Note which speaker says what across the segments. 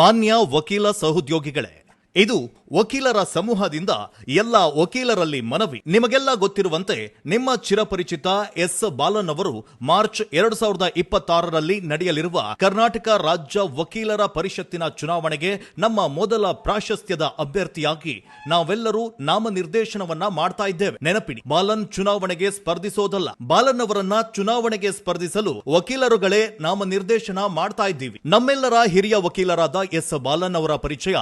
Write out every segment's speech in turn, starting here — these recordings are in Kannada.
Speaker 1: ಮಾನ್ಯ ವಕೀಲ ಸಹೋದ್ಯೋಗಿಗಳೇ, ಇದು ವಕೀಲರ ಸಮೂಹದಿಂದ ಎಲ್ಲ ವಕೀಲರಲ್ಲಿ ಮನವಿ. ನಿಮಗೆಲ್ಲ ಗೊತ್ತಿರುವಂತೆ ನಿಮ್ಮ ಚಿರಪರಿಚಿತ ಎಸ್ ಬಾಲನ್ ಅವರು ಮಾರ್ಚ್ 2026ರಲ್ಲಿ ನಡೆಯಲಿರುವ ಕರ್ನಾಟಕ ರಾಜ್ಯ ವಕೀಲರ ಪರಿಷತ್ತಿನ ಚುನಾವಣೆಗೆ ನಮ್ಮ ಮೊದಲ ಪ್ರಾಶಸ್ತ್ಯದ ಅಭ್ಯರ್ಥಿಯಾಗಿ ನಾವೆಲ್ಲರೂ ನಾಮನಿರ್ದೇಶನವನ್ನ ಮಾಡ್ತಾ ಇದ್ದೇವೆ. ನೆನಪಿಡಿ, ಬಾಲನ್ ಚುನಾವಣೆಗೆ ಸ್ಪರ್ಧಿಸೋದಲ್ಲ, ಬಾಲನ್ ಅವರನ್ನ ಚುನಾವಣೆಗೆ ಸ್ಪರ್ಧಿಸಲು ವಕೀಲರುಗಳೇ ನಾಮನಿರ್ದೇಶನ ಮಾಡ್ತಾ ಇದ್ದೀವಿ. ನಮ್ಮೆಲ್ಲರ ಹಿರಿಯ ವಕೀಲರಾದ ಎಸ್ ಬಾಲನ್ ಅವರ ಪರಿಚಯ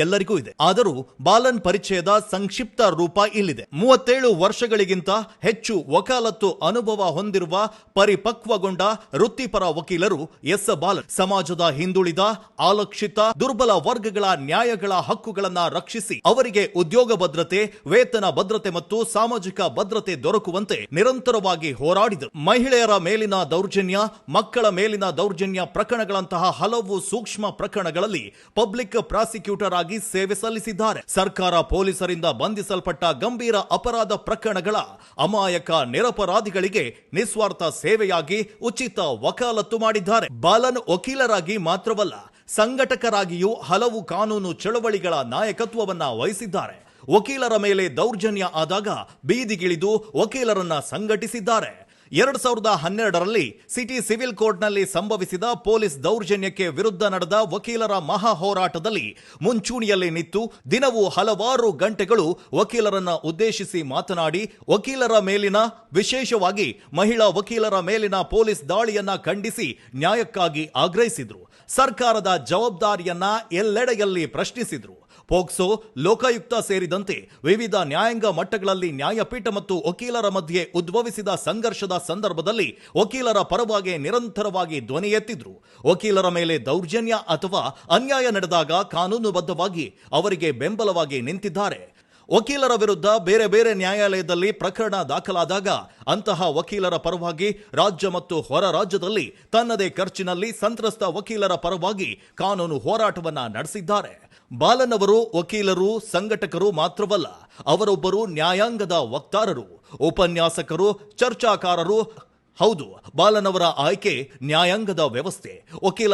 Speaker 1: ಎಲ್ಲರಿಗೂ ಇದೆ. ಆದರೂ ಬಾಲನ್ ಪರಿಚಯದ ಸಂಕ್ಷಿಪ್ತ ರೂಪ ಇಲ್ಲಿದೆ. 37 ವರ್ಷಗಳಿಗಿಂತ ಹೆಚ್ಚು ವಕಾಲತ್ತು ಅನುಭವ ಹೊಂದಿರುವ ಪರಿಪಕ್ವಗೊಂಡ ವೃತ್ತಿಪರ ವಕೀಲರು ಎಸ್ ಬಾಲನ್. ಸಮಾಜದ ಹಿಂದುಳಿದ, ಆಲಕ್ಷಿತ, ದುರ್ಬಲ ವರ್ಗಗಳ ನ್ಯಾಯಗಳ ಹಕ್ಕುಗಳನ್ನ ರಕ್ಷಿಸಿ ಅವರಿಗೆ ಉದ್ಯೋಗ ಭದ್ರತೆ, ವೇತನ ಭದ್ರತೆ ಮತ್ತು ಸಾಮಾಜಿಕ ಭದ್ರತೆ ದೊರಕುವಂತೆ ನಿರಂತರವಾಗಿ ಹೋರಾಡಿದರು. ಮಹಿಳೆಯರ ಮೇಲಿನ ದೌರ್ಜನ್ಯ, ಮಕ್ಕಳ ಮೇಲಿನ ದೌರ್ಜನ್ಯ ಪ್ರಕರಣಗಳಂತಹ ಹಲವು ಸೂಕ್ಷ್ಮ ಪ್ರಕರಣಗಳಲ್ಲಿ ಪಬ್ಲಿಕ್ ಪ್ರಾಸಿಕ್ಯೂಟರ್ ಆಗಿ ಸೇವೆ ಸಲ್ಲಿಸಿದ್ದಾರೆ. ಸರ್ಕಾರ ಪೊಲೀಸರಿಂದ ಬಂಧಿಸಲ್ಪಟ್ಟ ಗಂಭೀರ ಅಪರಾಧ ಪ್ರಕರಣಗಳ ಅಮಾಯಕ ನಿರಪರಾಧಿಗಳಿಗೆ ನಿಸ್ವಾರ್ಥ ಸೇವೆಯಾಗಿ ಉಚಿತ ವಕಾಲತ್ತು ಮಾಡಿದ್ದಾರೆ. ಬಾಲನ್ ವಕೀಲರಾಗಿ ಮಾತ್ರವಲ್ಲ, ಸಂಘಟಕರಾಗಿಯೂ ಹಲವು ಕಾನೂನು ಚಳವಳಿಗಳ ನಾಯಕತ್ವವನ್ನ ವಹಿಸಿದ್ದಾರೆ. ವಕೀಲರ ಮೇಲೆ ದೌರ್ಜನ್ಯ ಆದಾಗ ಬೀದಿಗಿಳಿದು ವಕೀಲರನ್ನ ಸಂಘಟಿಸಿದ್ದಾರೆ. 2012ರಲ್ಲಿ ಸಿಟಿ ಸಿವಿಲ್ ಕೋರ್ಟ್ನಲ್ಲಿ ಸಂಭವಿಸಿದ ಪೊಲೀಸ್ ದೌರ್ಜನ್ಯಕ್ಕೆ ವಿರುದ್ಧ ನಡೆದ ವಕೀಲರ ಮಹಾ ಹೋರಾಟದಲ್ಲಿ ಮುಂಚೂಣಿಯಲ್ಲಿ ನಿಂತು ದಿನವೂ ಹಲವಾರು ಗಂಟೆಗಳು ವಕೀಲರನ್ನ ಉದ್ದೇಶಿಸಿ ಮಾತನಾಡಿ ವಕೀಲರ ಮೇಲಿನ, ವಿಶೇಷವಾಗಿ ಮಹಿಳಾ ವಕೀಲರ ಮೇಲಿನ ಪೊಲೀಸ್ ದಾಳಿಯನ್ನ ಖಂಡಿಸಿ ನ್ಯಾಯಕ್ಕಾಗಿ ಆಗ್ರಹಿಸಿದ್ರು. ಸರ್ಕಾರದ ಜವಾಬ್ದಾರಿಯನ್ನ ಎಲ್ಲೆಡೆಯಲ್ಲಿ ಪ್ರಶ್ನಿಸಿದ್ರು. ಪೋಕ್ಸೋ, ಲೋಕಾಯುಕ್ತ ಸೇರಿದಂತೆ ವಿವಿಧ ನ್ಯಾಯಾಂಗ ಮಟ್ಟಗಳಲ್ಲಿ ನ್ಯಾಯಪೀಠ ಮತ್ತು ವಕೀಲರ ಮಧ್ಯೆ ಉದ್ಭವಿಸಿದ ಸಂಘರ್ಷದ ಸಂದರ್ಭದಲ್ಲಿ ವಕೀಲರ ಪರವಾಗಿ ನಿರಂತರವಾಗಿ ಧ್ವನಿ ಎತ್ತಿದ್ರು. ವಕೀಲರ ಮೇಲೆ ದೌರ್ಜನ್ಯ ಅಥವಾ ಅನ್ಯಾಯ ನಡೆದಾಗ ಕಾನೂನುಬದ್ಧವಾಗಿ ಅವರಿಗೆ ಬೆಂಬಲವಾಗಿ ನಿಂತಿದ್ದಾರೆ. ವಕೀಲರ ವಿರುದ್ಧ ಬೇರೆ ಬೇರೆ ನ್ಯಾಯಾಲಯದಲ್ಲಿ ಪ್ರಕರಣ ದಾಖಲಾದಾಗ ಅಂತಹ ವಕೀಲರ ಪರವಾಗಿ ರಾಜ್ಯ ಮತ್ತು ಹೊರ ರಾಜ್ಯದಲ್ಲಿ ತನ್ನದೇ ಖರ್ಚಿನಲ್ಲಿ ಸಂತ್ರಸ್ತ ವಕೀಲರ ಪರವಾಗಿ ಕಾನೂನು ಹೋರಾಟವನ್ನ ನಡೆಸಿದ್ದಾರೆ. ಬಾಲನ್ ಅವರು ವಕೀಲರು, ಸಂಘಟಕರು ಮಾತ್ರವಲ್ಲ, ಅವರೊಬ್ಬರು ನ್ಯಾಯಾಂಗದ ವಕ್ತಾರರು, ಉಪನ್ಯಾಸಕರು, ಚರ್ಚಾಕಾರರು. ಹೌದು, ಬಾಲನ್ ಅವರ ಆಯ್ಕೆ ನ್ಯಾಯಾಂಗದ ವ್ಯವಸ್ಥೆ ವಕೀಲ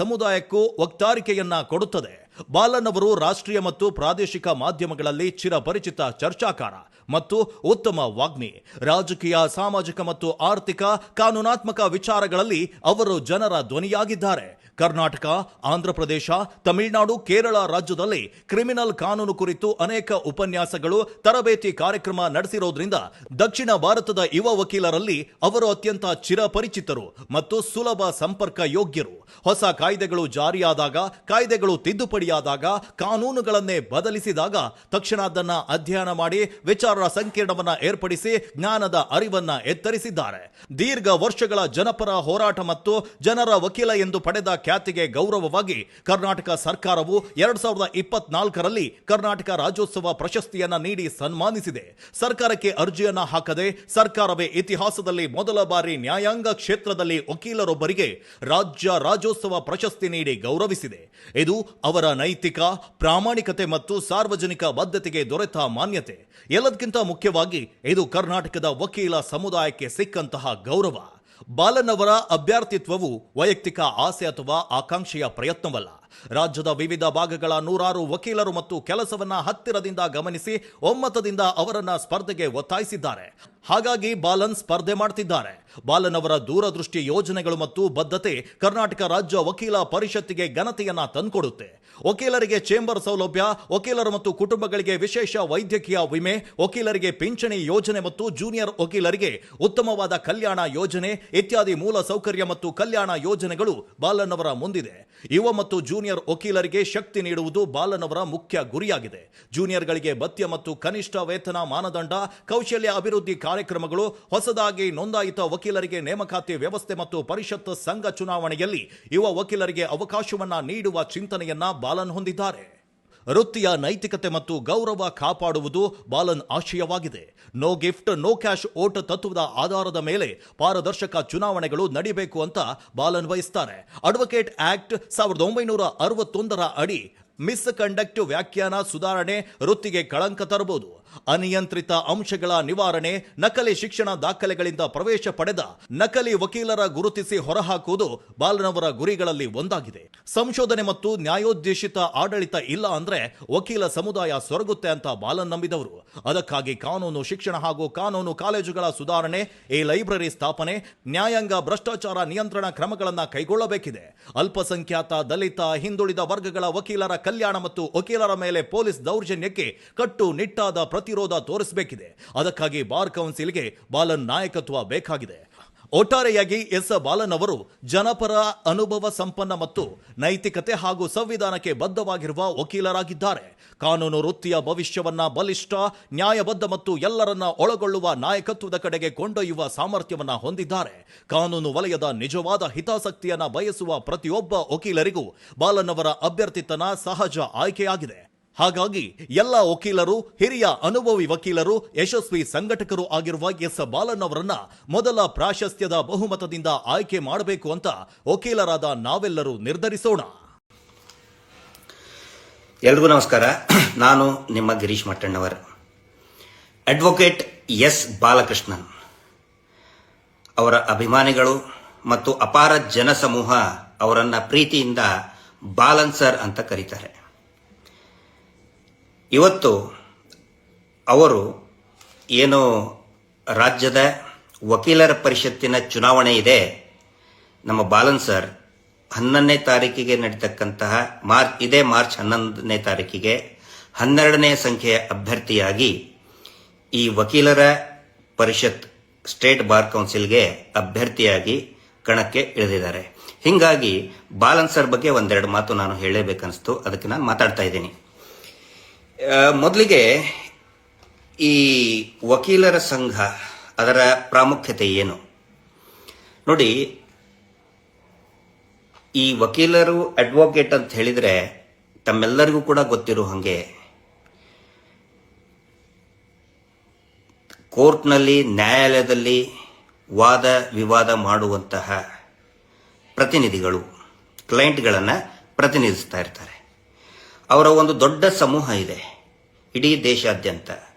Speaker 1: ಸಮುದಾಯಕ್ಕೂ ವಕ್ತಾರಿಕೆಯನ್ನ ಕೊಡುತ್ತದೆ. ಬಾಲನ್ ಅವರು ರಾಷ್ಟ್ರೀಯ ಮತ್ತು ಪ್ರಾದೇಶಿಕ ಮಾಧ್ಯಮಗಳಲ್ಲಿ ಚಿರಪರಿಚಿತ ಚರ್ಚಾಕಾರ ಮತ್ತು ಉತ್ತಮ ವಾಗ್ಮಿ. ರಾಜಕೀಯ, ಸಾಮಾಜಿಕ ಮತ್ತು ಆರ್ಥಿಕ, ಕಾನೂನಾತ್ಮಕ ವಿಚಾರಗಳಲ್ಲಿ ಅವರು ಜನರ ಧ್ವನಿಯಾಗಿದ್ದಾರೆ. ಕರ್ನಾಟಕ, ಆಂಧ್ರಪ್ರದೇಶ, ತಮಿಳುನಾಡು, ಕೇರಳ ರಾಜ್ಯದಲ್ಲಿ ಕ್ರಿಮಿನಲ್ ಕಾನೂನು ಕುರಿತು ಅನೇಕ ಉಪನ್ಯಾಸಗಳು, ತರಬೇತಿ ಕಾರ್ಯಕ್ರಮ ನಡೆಸಿರೋದ್ರಿಂದ ದಕ್ಷಿಣ ಭಾರತದ ಯುವ ವಕೀಲರಲ್ಲಿ ಅವರು ಅತ್ಯಂತ ಚಿರಪರಿಚಿತರು ಮತ್ತು ಸುಲಭ ಸಂಪರ್ಕ ಯೋಗ್ಯರು. ಹೊಸ ಕಾಯ್ದೆಗಳು ಜಾರಿಯಾದಾಗ, ಕಾಯ್ದೆಗಳು ತಿದ್ದುಪಡಿಯಾದಾಗ, ಕಾನೂನುಗಳನ್ನೇ ಬದಲಿಸಿದಾಗ ತಕ್ಷಣ ಅದನ್ನ ಅಧ್ಯಯನ ಮಾಡಿ ವಿಚಾರ ಸಂಕಿರಣವನ್ನ ಏರ್ಪಡಿಸಿ ಜ್ಞಾನದ ಅರಿವನ್ನ ಎತ್ತರಿಸಿದ್ದಾರೆ. ದೀರ್ಘ ವರ್ಷಗಳ ಜನಪರ ಹೋರಾಟ ಮತ್ತು ಜನರ ವಕೀಲ ಎಂದು ಪಡೆದ ಖ್ಯಾತಿಗೆ ಗೌರವವಾಗಿ ಕರ್ನಾಟಕ ಸರ್ಕಾರವು 2024ರಲ್ಲಿ ಕರ್ನಾಟಕ ರಾಜ್ಯೋತ್ಸವ ಪ್ರಶಸ್ತಿಯನ್ನ ನೀಡಿ ಸನ್ಮಾನಿಸಿದೆ. ಸರ್ಕಾರಕ್ಕೆ ಅರ್ಜಿಯನ್ನ ಹಾಕದೆ ಸರ್ಕಾರವೇ ಇತಿಹಾಸದಲ್ಲಿ ಮೊದಲ ಬಾರಿ ನ್ಯಾಯಾಂಗ ಕ್ಷೇತ್ರದಲ್ಲಿ ವಕೀಲರೊಬ್ಬರಿಗೆ ರಾಜ್ಯೋತ್ಸವ ಪ್ರಶಸ್ತಿ ನೀಡಿ ಗೌರವಿಸಿದೆ. ಇದು ಅವರ ನೈತಿಕ, ಪ್ರಾಮಾಣಿಕತೆ ಮತ್ತು ಸಾರ್ವಜನಿಕ ಬದ್ಧತೆಗೆ ದೊರೆತ ಮಾನ್ಯತೆ. ಎಲ್ಲದಕ್ಕಿಂತ ಮುಖ್ಯವಾಗಿ ಇದು ಕರ್ನಾಟಕದ ವಕೀಲ ಸಮುದಾಯಕ್ಕೆ ಸಿಕ್ಕಂತಹ ಗೌರವ. ಬಾಲನ್ ಅವರ ಅಭ್ಯರ್ಥಿತ್ವವು ವೈಯಕ್ತಿಕ ಆಸೆ ಅಥವಾ ಆಕಾಂಕ್ಷೆಯ ಪ್ರಯತ್ನವಲ್ಲ. ರಾಜ್ಯದ ವಿವಿಧ ಭಾಗಗಳ ನೂರಾರು ವಕೀಲರು ಮತ್ತು ಕೆಲಸವನ್ನ ಹತ್ತಿರದಿಂದ ಗಮನಿಸಿ ಒಮ್ಮತದಿಂದ ಅವರನ್ನ ಸ್ಪರ್ಧೆಗೆ ಒತ್ತಾಯಿಸಿದ್ದಾರೆ. ಹಾಗಾಗಿ ಬಾಲನ್ ಸ್ಪರ್ಧೆ ಮಾಡ್ತಿದ್ದಾರೆ. ಬಾಲನ್ ಅವರ ದೂರದೃಷ್ಟಿ, ಯೋಜನೆಗಳು ಮತ್ತು ಬದ್ಧತೆ ಕರ್ನಾಟಕ ರಾಜ್ಯ ವಕೀಲ ಪರಿಷತ್ತಿಗೆ ಘನತೆಯನ್ನ ತಂದುಕೊಡುತ್ತೆ. ವಕೀಲರಿಗೆ ಚೇಂಬರ್ ಸೌಲಭ್ಯ, ವಕೀಲರು ಮತ್ತು ಕುಟುಂಬಗಳಿಗೆ ವಿಶೇಷ ವೈದ್ಯಕೀಯ ವಿಮೆ, ವಕೀಲರಿಗೆ ಪಿಂಚಣಿ ಯೋಜನೆ ಮತ್ತು ಜೂನಿಯರ್ ವಕೀಲರಿಗೆ ಉತ್ತಮವಾದ ಕಲ್ಯಾಣ ಯೋಜನೆ ಇತ್ಯಾದಿ ಮೂಲ ಸೌಕರ್ಯ ಮತ್ತು ಕಲ್ಯಾಣ ಯೋಜನೆಗಳು ಬಾಲನ್ ಅವರ ಮುಂದಿದೆ. ಯುವ ಮತ್ತು ಜೂನಿಯರ್ ವಕೀಲರಿಗೆ ಶಕ್ತಿ ನೀಡುವುದು ಬಾಲನ್ ಅವರ ಮುಖ್ಯ ಗುರಿಯಾಗಿದೆ. ಜೂನಿಯರ್ಗಳಿಗೆ ಭತ್ಯೆ ಮತ್ತು ಕನಿಷ್ಠ ವೇತನ ಮಾನದಂಡ, ಕೌಶಲ್ಯ ಅಭಿವೃದ್ಧಿ ಕಾರ್ಯಕ್ರಮಗಳು, ಹೊಸದಾಗಿ ನೋಂದಾಯಿತ ವಕೀಲರಿಗೆ ನೇಮಕಾತಿ ವ್ಯವಸ್ಥೆ ಮತ್ತು ಪರಿಷತ್ ಸಂಘ ಚುನಾವಣೆಯಲ್ಲಿ ಯುವ ವಕೀಲರಿಗೆ ಅವಕಾಶವನ್ನ ನೀಡುವ ಚಿಂತನೆಯನ್ನ ಬಾಲನ್ ಹೊಂದಿದ್ದಾರೆ. ವೃತ್ತಿಯ ನೈತಿಕತೆ ಮತ್ತು ಗೌರವ ಕಾಪಾಡುವುದು ಬಾಲನ್ ಆಶಯವಾಗಿದೆ. No gift, no cash vote ತತ್ವದ ಆಧಾರದ ಮೇಲೆ ಪಾರದರ್ಶಕ ಚುನಾವಣೆಗಳು ನಡೀಬೇಕು ಅಂತ ಬಾಲನ್ ವಹಿಸ್ತಾರೆ. ಅಡ್ವೊಕೇಟ್ ಆಕ್ಟ್ 1961ರ ಅಡಿ ಮಿಸ್ ಕಂಡಕ್ಟ್ ವ್ಯಾಖ್ಯಾನ ಸುಧಾರಣೆ ವೃತ್ತಿಗೆ ಕಳಂಕ ತರಬಹುದು. ಅನಿಯಂತ್ರಿತ ಅಂಶಗಳ ನಿವಾರಣೆ, ನಕಲಿ ಶಿಕ್ಷಣ ದಾಖಲೆಗಳಿಂದ ಪ್ರವೇಶ ಪಡೆದ ನಕಲಿ ವಕೀಲರ ಗುರುತಿಸಿ ಹೊರಹಾಕುವುದು ಬಾಲನವರ ಗುರಿಗಳಲ್ಲಿ ಒಂದಾಗಿದೆ. ಸಂಶೋಧನೆ ಮತ್ತು ನ್ಯಾಯೋದ್ದೇಶಿತ ಆಡಳಿತ ಇಲ್ಲ ಅಂದ್ರೆ ವಕೀಲ ಸಮುದಾಯ ಸೊರಗುತ್ತೆ ಅಂತ ಬಾಲನ್ ನಂಬಿದವರು. ಅದಕ್ಕಾಗಿ ಕಾನೂನು ಶಿಕ್ಷಣ ಹಾಗೂ ಕಾನೂನು ಕಾಲೇಜುಗಳ ಸುಧಾರಣೆ, ಈ ಲೈಬ್ರರಿ ಸ್ಥಾಪನೆ, ನ್ಯಾಯಾಂಗ ಭ್ರಷ್ಟಾಚಾರ ನಿಯಂತ್ರಣ ಕ್ರಮಗಳನ್ನು ಕೈಗೊಳ್ಳಬೇಕಿದೆ. ಅಲ್ಪಸಂಖ್ಯಾತ, ದಲಿತ, ಹಿಂದುಳಿದ ವರ್ಗಗಳ ವಕೀಲರ ಕಲ್ಯಾಣ ಮತ್ತು ವಕೀಲರ ಮೇಲೆ ಪೊಲೀಸ್ ದೌರ್ಜನ್ಯಕ್ಕೆ ಕಟ್ಟುನಿಟ್ಟಾದ ಪ್ರತಿರೋಧ ತೋರಿಸಬೇಕಿದೆ. ಅದಕ್ಕಾಗಿ ಬಾರ್ ಕೌನ್ಸಿಲ್ಗೆ ಬಾಲನ್ ನಾಯಕತ್ವ ಬೇಕಾಗಿದೆ. ಒಟ್ಟಾರೆಯಾಗಿ ಎಸ್ ಬಾಲನ್ ಅವರು ಜನಪರ, ಅನುಭವ ಸಂಪನ್ನ ಮತ್ತು ನೈತಿಕತೆ ಹಾಗೂ ಸಂವಿಧಾನಕ್ಕೆ ಬದ್ಧವಾಗಿರುವ ವಕೀಲರಾಗಿದ್ದಾರೆ. ಕಾನೂನು ವೃತ್ತಿಯ ಭವಿಷ್ಯವನ್ನ ಬಲಿಷ್ಠ, ನ್ಯಾಯಬದ್ಧ ಮತ್ತು ಎಲ್ಲರನ್ನ ಒಳಗೊಳ್ಳುವ ನಾಯಕತ್ವದ ಕಡೆಗೆ ಕೊಂಡೊಯ್ಯುವ ಸಾಮರ್ಥ್ಯವನ್ನ ಹೊಂದಿದ್ದಾರೆ. ಕಾನೂನು ವಲಯದ ನಿಜವಾದ ಹಿತಾಸಕ್ತಿಯನ್ನ ಬಯಸುವ ಪ್ರತಿಯೊಬ್ಬ ವಕೀಲರಿಗೂ ಬಾಲನ್ ಅವರ ಅಭ್ಯರ್ಥಿತನ ಸಹಜ ಆಯ್ಕೆಯಾಗಿದೆ. ಹಾಗಾಗಿ ಎಲ್ಲ ವಕೀಲರು, ಹಿರಿಯ ಅನುಭವಿ ವಕೀಲರು, ಯಶಸ್ವಿ ಸಂಘಟಕರು ಆಗಿರುವ ಎಸ್ ಬಾಲನ್ ಅವರನ್ನ ಮೊದಲ ಪ್ರಾಶಸ್ತ್ಯದ ಬಹುಮತದಿಂದ ಆಯ್ಕೆ ಮಾಡಬೇಕು ಅಂತ ವಕೀಲರಾದ ನಾವೆಲ್ಲರೂ ನಿರ್ಧರಿಸೋಣ.
Speaker 2: ಎಲ್ರಿಗೂ ನಮಸ್ಕಾರ. ನಾನು ನಿಮ್ಮ ಗಿರೀಶ್ ಮಟ್ಟಣ್ಣವರ್. ಅಡ್ವೊಕೇಟ್ ಎಸ್ ಬಾಲಕೃಷ್ಣನ್ ಅವರ ಅಭಿಮಾನಿಗಳು ಮತ್ತು ಅಪಾರ ಜನಸಮೂಹ ಅವರನ್ನ ಪ್ರೀತಿಯಿಂದ ಬಾಲನ್ ಸರ್ ಅಂತ ಕರೀತಾರೆ. ಇವತ್ತು ಅವರು ಏನು ರಾಜ್ಯದ ವಕೀಲರ ಪರಿಷತ್ತಿನ ಚುನಾವಣೆ ಇದೆ, ನಮ್ಮ ಬಾಲನ್ ಸರ್ 11ನೇ ತಾರೀಕಿಗೆ ನಡೀತಕ್ಕಂತಹ ಮಾರ್ಚ್ 11ನೇ ತಾರೀಕಿಗೆ 12ನೇ ಸಂಖ್ಯೆಯ ಅಭ್ಯರ್ಥಿಯಾಗಿ ಈ ವಕೀಲರ ಪರಿಷತ್ ಸ್ಟೇಟ್ ಬಾರ್ ಕೌನ್ಸಿಲ್ಗೆ ಅಭ್ಯರ್ಥಿಯಾಗಿ ಕಣಕ್ಕೆ ಇಳಿದಿದ್ದಾರೆ. ಹೀಗಾಗಿ ಬಾಲನ್ ಸರ್ ಬಗ್ಗೆ ಒಂದೆರಡು ಮಾತು ನಾನು ಹೇಳಬೇಕನ್ನಿಸ್ತು, ಅದಕ್ಕೆ ನಾನು ಮಾತಾಡ್ತಾ ಇದ್ದೀನಿ. ಮೊದಲಿಗೆ ಈ ವಕೀಲರ ಸಂಘ, ಅದರ ಪ್ರಾಮುಖ್ಯತೆ ಏನು ನೋಡಿ. ಈ ವಕೀಲರು, ಅಡ್ವೊಕೇಟ್ ಅಂತ ಹೇಳಿದ್ರೆ ತಮ್ಮೆಲ್ಲರಿಗೂ ಕೂಡ ಗೊತ್ತಿರೋ ಹಾಗೆ ಕೋರ್ಟ್ನಲ್ಲಿ, ನ್ಯಾಯಾಲಯದಲ್ಲಿ ವಾದ ವಿವಾದ ಮಾಡುವಂತಹ ಪ್ರತಿನಿಧಿಗಳು, ಕ್ಲೈಂಟ್ಗಳನ್ನು ಪ್ರತಿನಿಧಿಸ್ತಾ ಇರ್ತಾರೆ. ಅವರ ಒಂದು ದೊಡ್ಡ ಸಮೂಹ ಇದೆ ಇಡೀ ದೇಶಾದ್ಯಂತ,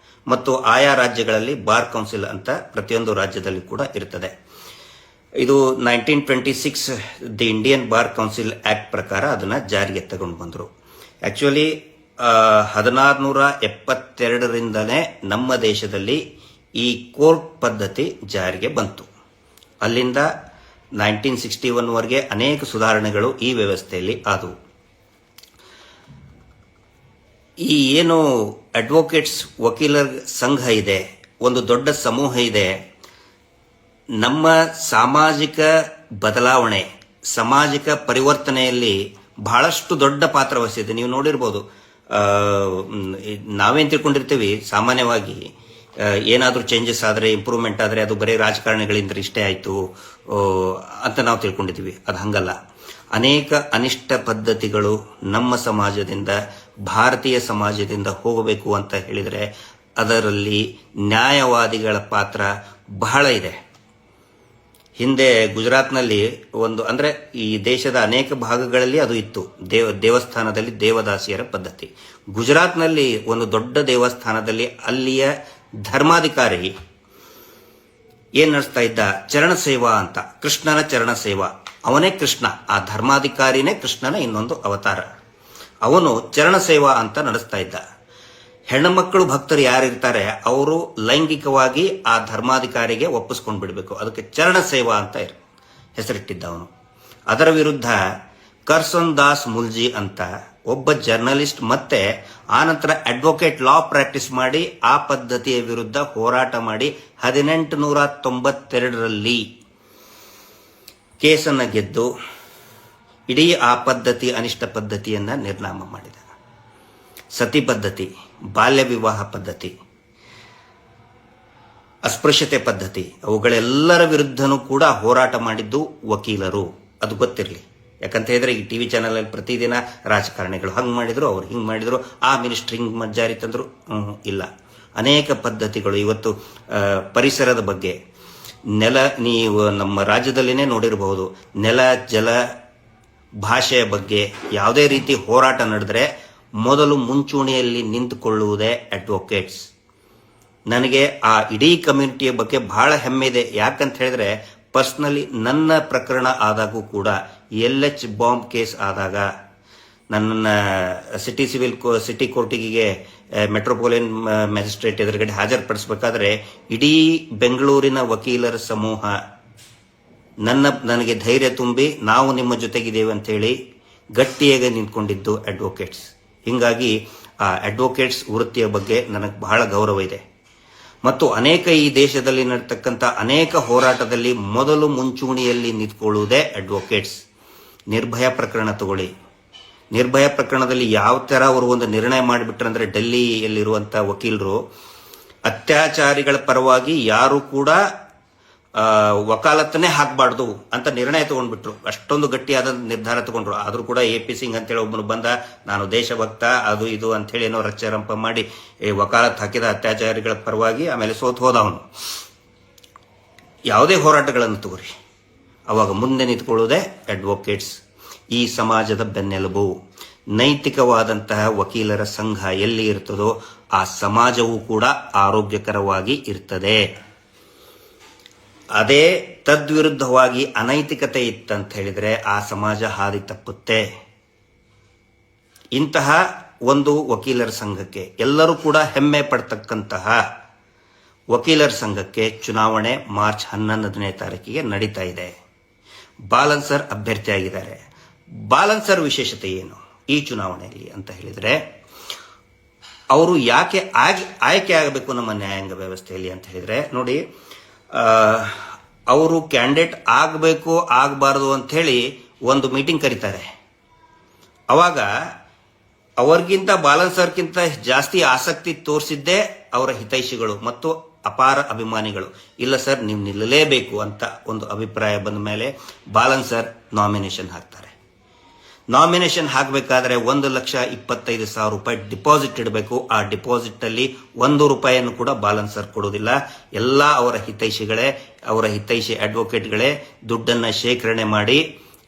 Speaker 2: ಮತ್ತು ಆಯಾ ರಾಜ್ಯಗಳಲ್ಲಿ ಬಾರ್ ಕೌನ್ಸಿಲ್ ಅಂತ ಪ್ರತಿಯೊಂದು ರಾಜ್ಯದಲ್ಲಿ ಕೂಡ ಇರ್ತದೆ. ಇದು 1926 the Indian bar council act ಪ್ರಕಾರ ಅದನ್ನ ಜಾರಿಗೆ ತಗೊಂಡು ಬಂದರು. ಆಕ್ಚುಲಿ 1672ರಿಂದಲೇ ನಮ್ಮ ದೇಶದಲ್ಲಿ ಈ ಕೋರ್ಟ್ ಪದ್ಧತಿ ಜಾರಿಗೆ ಬಂತು. ಅಲ್ಲಿಂದ 1961ವರೆಗೆ ಅನೇಕ ಸುಧಾರಣೆಗಳು ಈ ವ್ಯವಸ್ಥೆಯಲ್ಲಿ ಆದವು. ಈ ಏನು ಅಡ್ವೊಕೇಟ್ಸ್ ವಕೀಲರ ಸಂಘ ಇದೆ, ಒಂದು ದೊಡ್ಡ ಸಮೂಹ ಇದೆ, ನಮ್ಮ ಸಾಮಾಜಿಕ ಬದಲಾವಣೆ, ಸಾಮಾಜಿಕ ಪರಿವರ್ತನೆಯಲ್ಲಿ ಬಹಳಷ್ಟು ದೊಡ್ಡ ಪಾತ್ರ ವಹಿಸಿದೆ. ನೀವು ನೋಡಿರ್ಬೋದು, ನಾವೇನು ತಿಳ್ಕೊಂಡಿರ್ತೀವಿ ಸಾಮಾನ್ಯವಾಗಿ, ಏನಾದರೂ ಚೇಂಜಸ್ ಆದರೆ, ಇಂಪ್ರೂವ್ಮೆಂಟ್ ಆದರೆ ಅದು ಬರೀ ರಾಜಕಾರಣಿಗಳಿಂದ ಇಷ್ಟೇ ಆಯಿತು ಅಂತ ನಾವು ತಿಳ್ಕೊಂಡಿದ್ದೀವಿ. ಅದು ಹಂಗಲ್ಲ. ಅನೇಕ ಅನಿಷ್ಟ ಪದ್ಧತಿಗಳು ನಮ್ಮ ಸಮಾಜದಿಂದ, ಭಾರತೀಯ ಸಮಾಜದಿಂದ ಹೋಗಬೇಕು ಅಂತ ಹೇಳಿದರೆ ಅದರಲ್ಲಿ ನ್ಯಾಯವಾದಿಗಳ ಪಾತ್ರ ಬಹಳ ಇದೆ. ಹಿಂದೆ ಗುಜರಾತ್ನಲ್ಲಿ ಅಂದರೆ ಈ ದೇಶದ ಅನೇಕ ಭಾಗಗಳಲ್ಲಿ ಅದು ಇತ್ತು. ದೇವಸ್ಥಾನದಲ್ಲಿ ದೇವದಾಸಿಯರ ಪದ್ಧತಿ. ಗುಜರಾತ್ನಲ್ಲಿ ಒಂದು ದೊಡ್ಡ ದೇವಸ್ಥಾನದಲ್ಲಿ ಅಲ್ಲಿಯ ಧರ್ಮಾಧಿಕಾರಿ ಏನ್ ನಡೆಸ್ತಾ ಇದ್ದ, ಚರಣ ಸೇವಾ ಅಂತ, ಕೃಷ್ಣನ ಚರಣ ಸೇವಾ. ಅವನೇ ಕೃಷ್ಣ, ಆ ಧರ್ಮಾಧಿಕಾರಿನೇ ಕೃಷ್ಣನ ಇನ್ನೊಂದು ಅವತಾರ. ಅವನು ಚರಣ ಸೇವಾ ಅಂತ ನಡೆಸ್ತಾ ಇದ್ದ. ಹೆಣ್ಣುಮಕ್ಕಳು ಭಕ್ತರು ಯಾರಿರ್ತಾರೆ ಅವರು ಲೈಂಗಿಕವಾಗಿ ಆ ಧರ್ಮಾಧಿಕಾರಿಗೆ ಒಪ್ಪಿಸ್ಕೊಂಡು ಬಿಡಬೇಕು, ಅದಕ್ಕೆ ಚರಣ ಸೇವಾ ಅಂತ ಹೆಸರಿಟ್ಟಿದ್ದ ಅವನು. ಅದರ ವಿರುದ್ಧ ಕರ್ಸನ್ ದಾಸ್ ಮುಲ್ಜಿ ಅಂತ ಒಬ್ಬ ಜರ್ನಲಿಸ್ಟ್ ಮತ್ತೆ ಆನಂತರ ಅಡ್ವೊಕೇಟ್ ಲಾ ಪ್ರಾಕ್ಟೀಸ್ ಮಾಡಿ ಆ ಪದ್ಧತಿಯ ವಿರುದ್ಧ ಹೋರಾಟ ಮಾಡಿ 1892ರಲ್ಲಿ ಕೇಸನ್ನು ಗೆದ್ದು ಇಡೀ ಆ ಪದ್ಧತಿ, ಅನಿಷ್ಟ ಪದ್ಧತಿಯನ್ನ ನಿರ್ನಾಮ ಮಾಡಿದ. ಸತಿ ಪದ್ಧತಿ, ಬಾಲ್ಯ ವಿವಾಹ ಪದ್ಧತಿ, ಅಸ್ಪೃಶ್ಯತೆ ಪದ್ಧತಿ, ಅವುಗಳೆಲ್ಲರ ವಿರುದ್ಧನೂ ಕೂಡ ಹೋರಾಟ ಮಾಡಿದ್ದು ವಕೀಲರು. ಅದು ಗೊತ್ತಿರಲಿ. ಯಾಕಂತ ಹೇಳಿದ್ರೆ ಈ ಟಿವಿ ಚಾನೆಲ್ ಅಲ್ಲಿ ಪ್ರತಿದಿನ ರಾಜಕಾರಣಿಗಳು ಹಂಗ್ ಮಾಡಿದ್ರು, ಅವ್ರು ಹಿಂಗ್ ಮಾಡಿದ್ರು, ಆ ಮಿನಿಸ್ಟ್ರಿ ಹಿಂಗ್ ಜಾರಿ ತಂದ್ರು. ಇಲ್ಲ, ಅನೇಕ ಪದ್ಧತಿಗಳು. ಇವತ್ತು ಪರಿಸರದ ಬಗ್ಗೆ, ನೀವು ನಮ್ಮ ರಾಜ್ಯದಲ್ಲಿನೇ ನೋಡಿರಬಹುದು, ನೆಲ, ಜಲ, ಭಾಷೆಯ ಬಗ್ಗೆ ಯಾವುದೇ ರೀತಿ ಹೋರಾಟ ನಡೆದ್ರೆ ಮೊದಲು ಮುಂಚೂಣಿಯಲ್ಲಿ ನಿಂತುಕೊಳ್ಳುವುದೇ ಅಡ್ವೊಕೇಟ್ಸ್. ನನಗೆ ಆ ಇಡೀ ಕಮ್ಯುನಿಟಿಯ ಬಗ್ಗೆ ಬಹಳ ಹೆಮ್ಮೆ ಇದೆ. ಯಾಕಂತ ಹೇಳಿದ್ರೆ ಪರ್ಸ್ನಲಿ ನನ್ನ ಪ್ರಕರಣ ಆದಾಗೂ ಕೂಡ LH ಬಾಂಬ್ ಕೇಸ್ ಆದಾಗ ನನ್ನನ್ನು ಸಿಟಿ ಕೋರ್ಟಿಗೆ ಮೆಟ್ರೋಪಾಲಿಯನ್ ಮ್ಯಾಜಿಸ್ಟ್ರೇಟ್ ಎದುರುಗಡೆ ಹಾಜರುಪಡಿಸಬೇಕಾದ್ರೆ ಇಡೀ ಬೆಂಗಳೂರಿನ ವಕೀಲರ ಸಮೂಹ ನನಗೆ ಧೈರ್ಯ ತುಂಬಿ ನಾವು ನಿಮ್ಮ ಜೊತೆಗಿದ್ದೇವೆ ಅಂತ ಹೇಳಿ ಗಟ್ಟಿಯಾಗಿ ನಿಂತ್ಕೊಂಡಿದ್ದು ಅಡ್ವೊಕೇಟ್ಸ್. ಹೀಗಾಗಿ ಆ ಅಡ್ವೊಕೇಟ್ಸ್ ವೃತ್ತಿಯ ಬಗ್ಗೆ ನನಗೆ ಬಹಳ ಗೌರವ ಇದೆ. ಮತ್ತು ಅನೇಕ ಈ ದೇಶದಲ್ಲಿ ನಡೀತಕ್ಕಂಥ ಅನೇಕ ಹೋರಾಟದಲ್ಲಿ ಮೊದಲು ಮುಂಚೂಣಿಯಲ್ಲಿ ನಿಂತ್ಕೊಳ್ಳುವುದೇ ಅಡ್ವೊಕೇಟ್ಸ್. ನಿರ್ಭಯ ಪ್ರಕರಣ ತಗೊಳ್ಳಿ. ನಿರ್ಭಯ ಪ್ರಕರಣದಲ್ಲಿ ಯಾವ ಥರ ಅವರು ಒಂದು ನಿರ್ಣಯ ಮಾಡಿಬಿಟ್ರಂದ್ರೆ, ಡೆಲ್ಲಿಯಲ್ಲಿರುವಂಥ ವಕೀಲರು ಅತ್ಯಾಚಾರಿಗಳ ಪರವಾಗಿ ಯಾರು ಕೂಡ ವಕಾಲತ್ತನ್ನೇ ಹಾಕಬಾರ್ದು ಅಂತ ನಿರ್ಣಯ ತಗೊಂಡ್ಬಿಟ್ರು. ಅಷ್ಟೊಂದು ಗಟ್ಟಿಯಾದ ನಿರ್ಧಾರ ತಗೊಂಡ್ರು. ಆದರೂ ಕೂಡ AP ಸಿಂಗ್ ಅಂತೇಳಿ ಒಬ್ಬನು ಬಂದ, ನಾನು ದೇಶಭಕ್ತ ಅದು ಇದು ಅಂತೇಳಿ ಏನೋ ರಚ್ಚರಂಪ ಮಾಡಿ ವಕಾಲತ್ ಹಾಕಿದ ಅತ್ಯಾಚಾರಿಗಳ ಪರವಾಗಿ. ಆಮೇಲೆ ಸೋತು ಹೋದ ಅವನು. ಯಾವುದೇ ಹೋರಾಟಗಳನ್ನು ತಗೋರಿ, ಅವಾಗ ಮುಂದೆ ನಿಂತ್ಕೊಳ್ಳೋದೇ ಅಡ್ವೊಕೇಟ್ಸ್. ಈ ಸಮಾಜದ ಬೆನ್ನೆಲುಬು. ನೈತಿಕವಾದಂತಹ ವಕೀಲರ ಸಂಘ ಎಲ್ಲಿ ಇರ್ತದೋ ಆ ಸಮಾಜವೂ ಕೂಡ ಆರೋಗ್ಯಕರವಾಗಿ ಇರ್ತದೆ. ಅದೇ ತದ್ವಿರುದ್ಧವಾಗಿ ಅನೈತಿಕತೆ ಇತ್ತಂತ ಹೇಳಿದ್ರೆ ಆ ಸಮಾಜ ಹಾದಿ ತಪ್ಪುತ್ತೆ. ಇಂತಹ ಒಂದು ವಕೀಲರ ಸಂಘಕ್ಕೆ, ಎಲ್ಲರೂ ಕೂಡ ಹೆಮ್ಮೆ ಪಡ್ತಕ್ಕಂತಹ ವಕೀಲರ ಸಂಘಕ್ಕೆ ಚುನಾವಣೆ ಮಾರ್ಚ್ 11ನೇ ತಾರೀಕಿಗೆ ನಡೀತಾ ಇದೆ. ಬಾಲನ್ ಸರ್ ಅಭ್ಯರ್ಥಿಯಾಗಿದ್ದಾರೆ. ಬಾಲನ್ ಸರ್ ವಿಶೇಷತೆ ಏನು ಈ ಚುನಾವಣೆಯಲ್ಲಿ ಅಂತ ಹೇಳಿದ್ರೆ, ಅವರು ಯಾಕೆ ಆಯ್ಕೆ ಆಗಬೇಕು ನಮ್ಮ ನ್ಯಾಯಾಂಗ ವ್ಯವಸ್ಥೆಯಲ್ಲಿ ಅಂತ ಹೇಳಿದ್ರೆ, ನೋಡಿ, ಅವರು ಕ್ಯಾಂಡಿಡೇಟ್ ಆಗಬೇಕು ಆಗಬಾರ್ದು ಅಂತ ಹೇಳಿ ಒಂದು ಮೀಟಿಂಗ್ ಕರೀತಾರೆ. ಅವಾಗ ಅವ್ರಿಗಿಂತ ಬಾಲನ್ ಸರ್ಗಿಂತ ಜಾಸ್ತಿ ಆಸಕ್ತಿ ತೋರಿಸಿದ್ದೇ ಅವರ ಹಿತೈಷಿಗಳು ಮತ್ತು ಅಪಾರ ಅಭಿಮಾನಿಗಳು. ಇಲ್ಲ ಸರ್, ನೀವು ನಿಲ್ಲಲೇಬೇಕು ಅಂತ ಒಂದು ಅಭಿಪ್ರಾಯ ಬಂದ ಮೇಲೆ ಬಾಲನ್ ಸರ್ ನಾಮಿನೇಷನ್ ಹಾಕ್ತಾರೆ. ನಾಮಿನೇಷನ್ ಹಾಕಬೇಕಾದ್ರೆ 1,25,000 ರೂಪಾಯಿ ಡಿಪಾಸಿಟ್ ಇಡಬೇಕು. ಆ ಡಿಪಾಸಿಟ್ ಅಲ್ಲಿ 1 ರೂಪಾಯಿಯನ್ನು ಕೂಡ ಬಾಲನ್ ಸರ್ ಕೊಡೋದಿಲ್ಲ. ಎಲ್ಲ ಅವರ ಹಿತೈಷಿಗಳೇ, ಅವರ ಹಿತೈಷಿ ಅಡ್ವೊಕೇಟ್ಗಳೇ ದುಡ್ಡನ್ನ ಶೇಖರಣೆ ಮಾಡಿ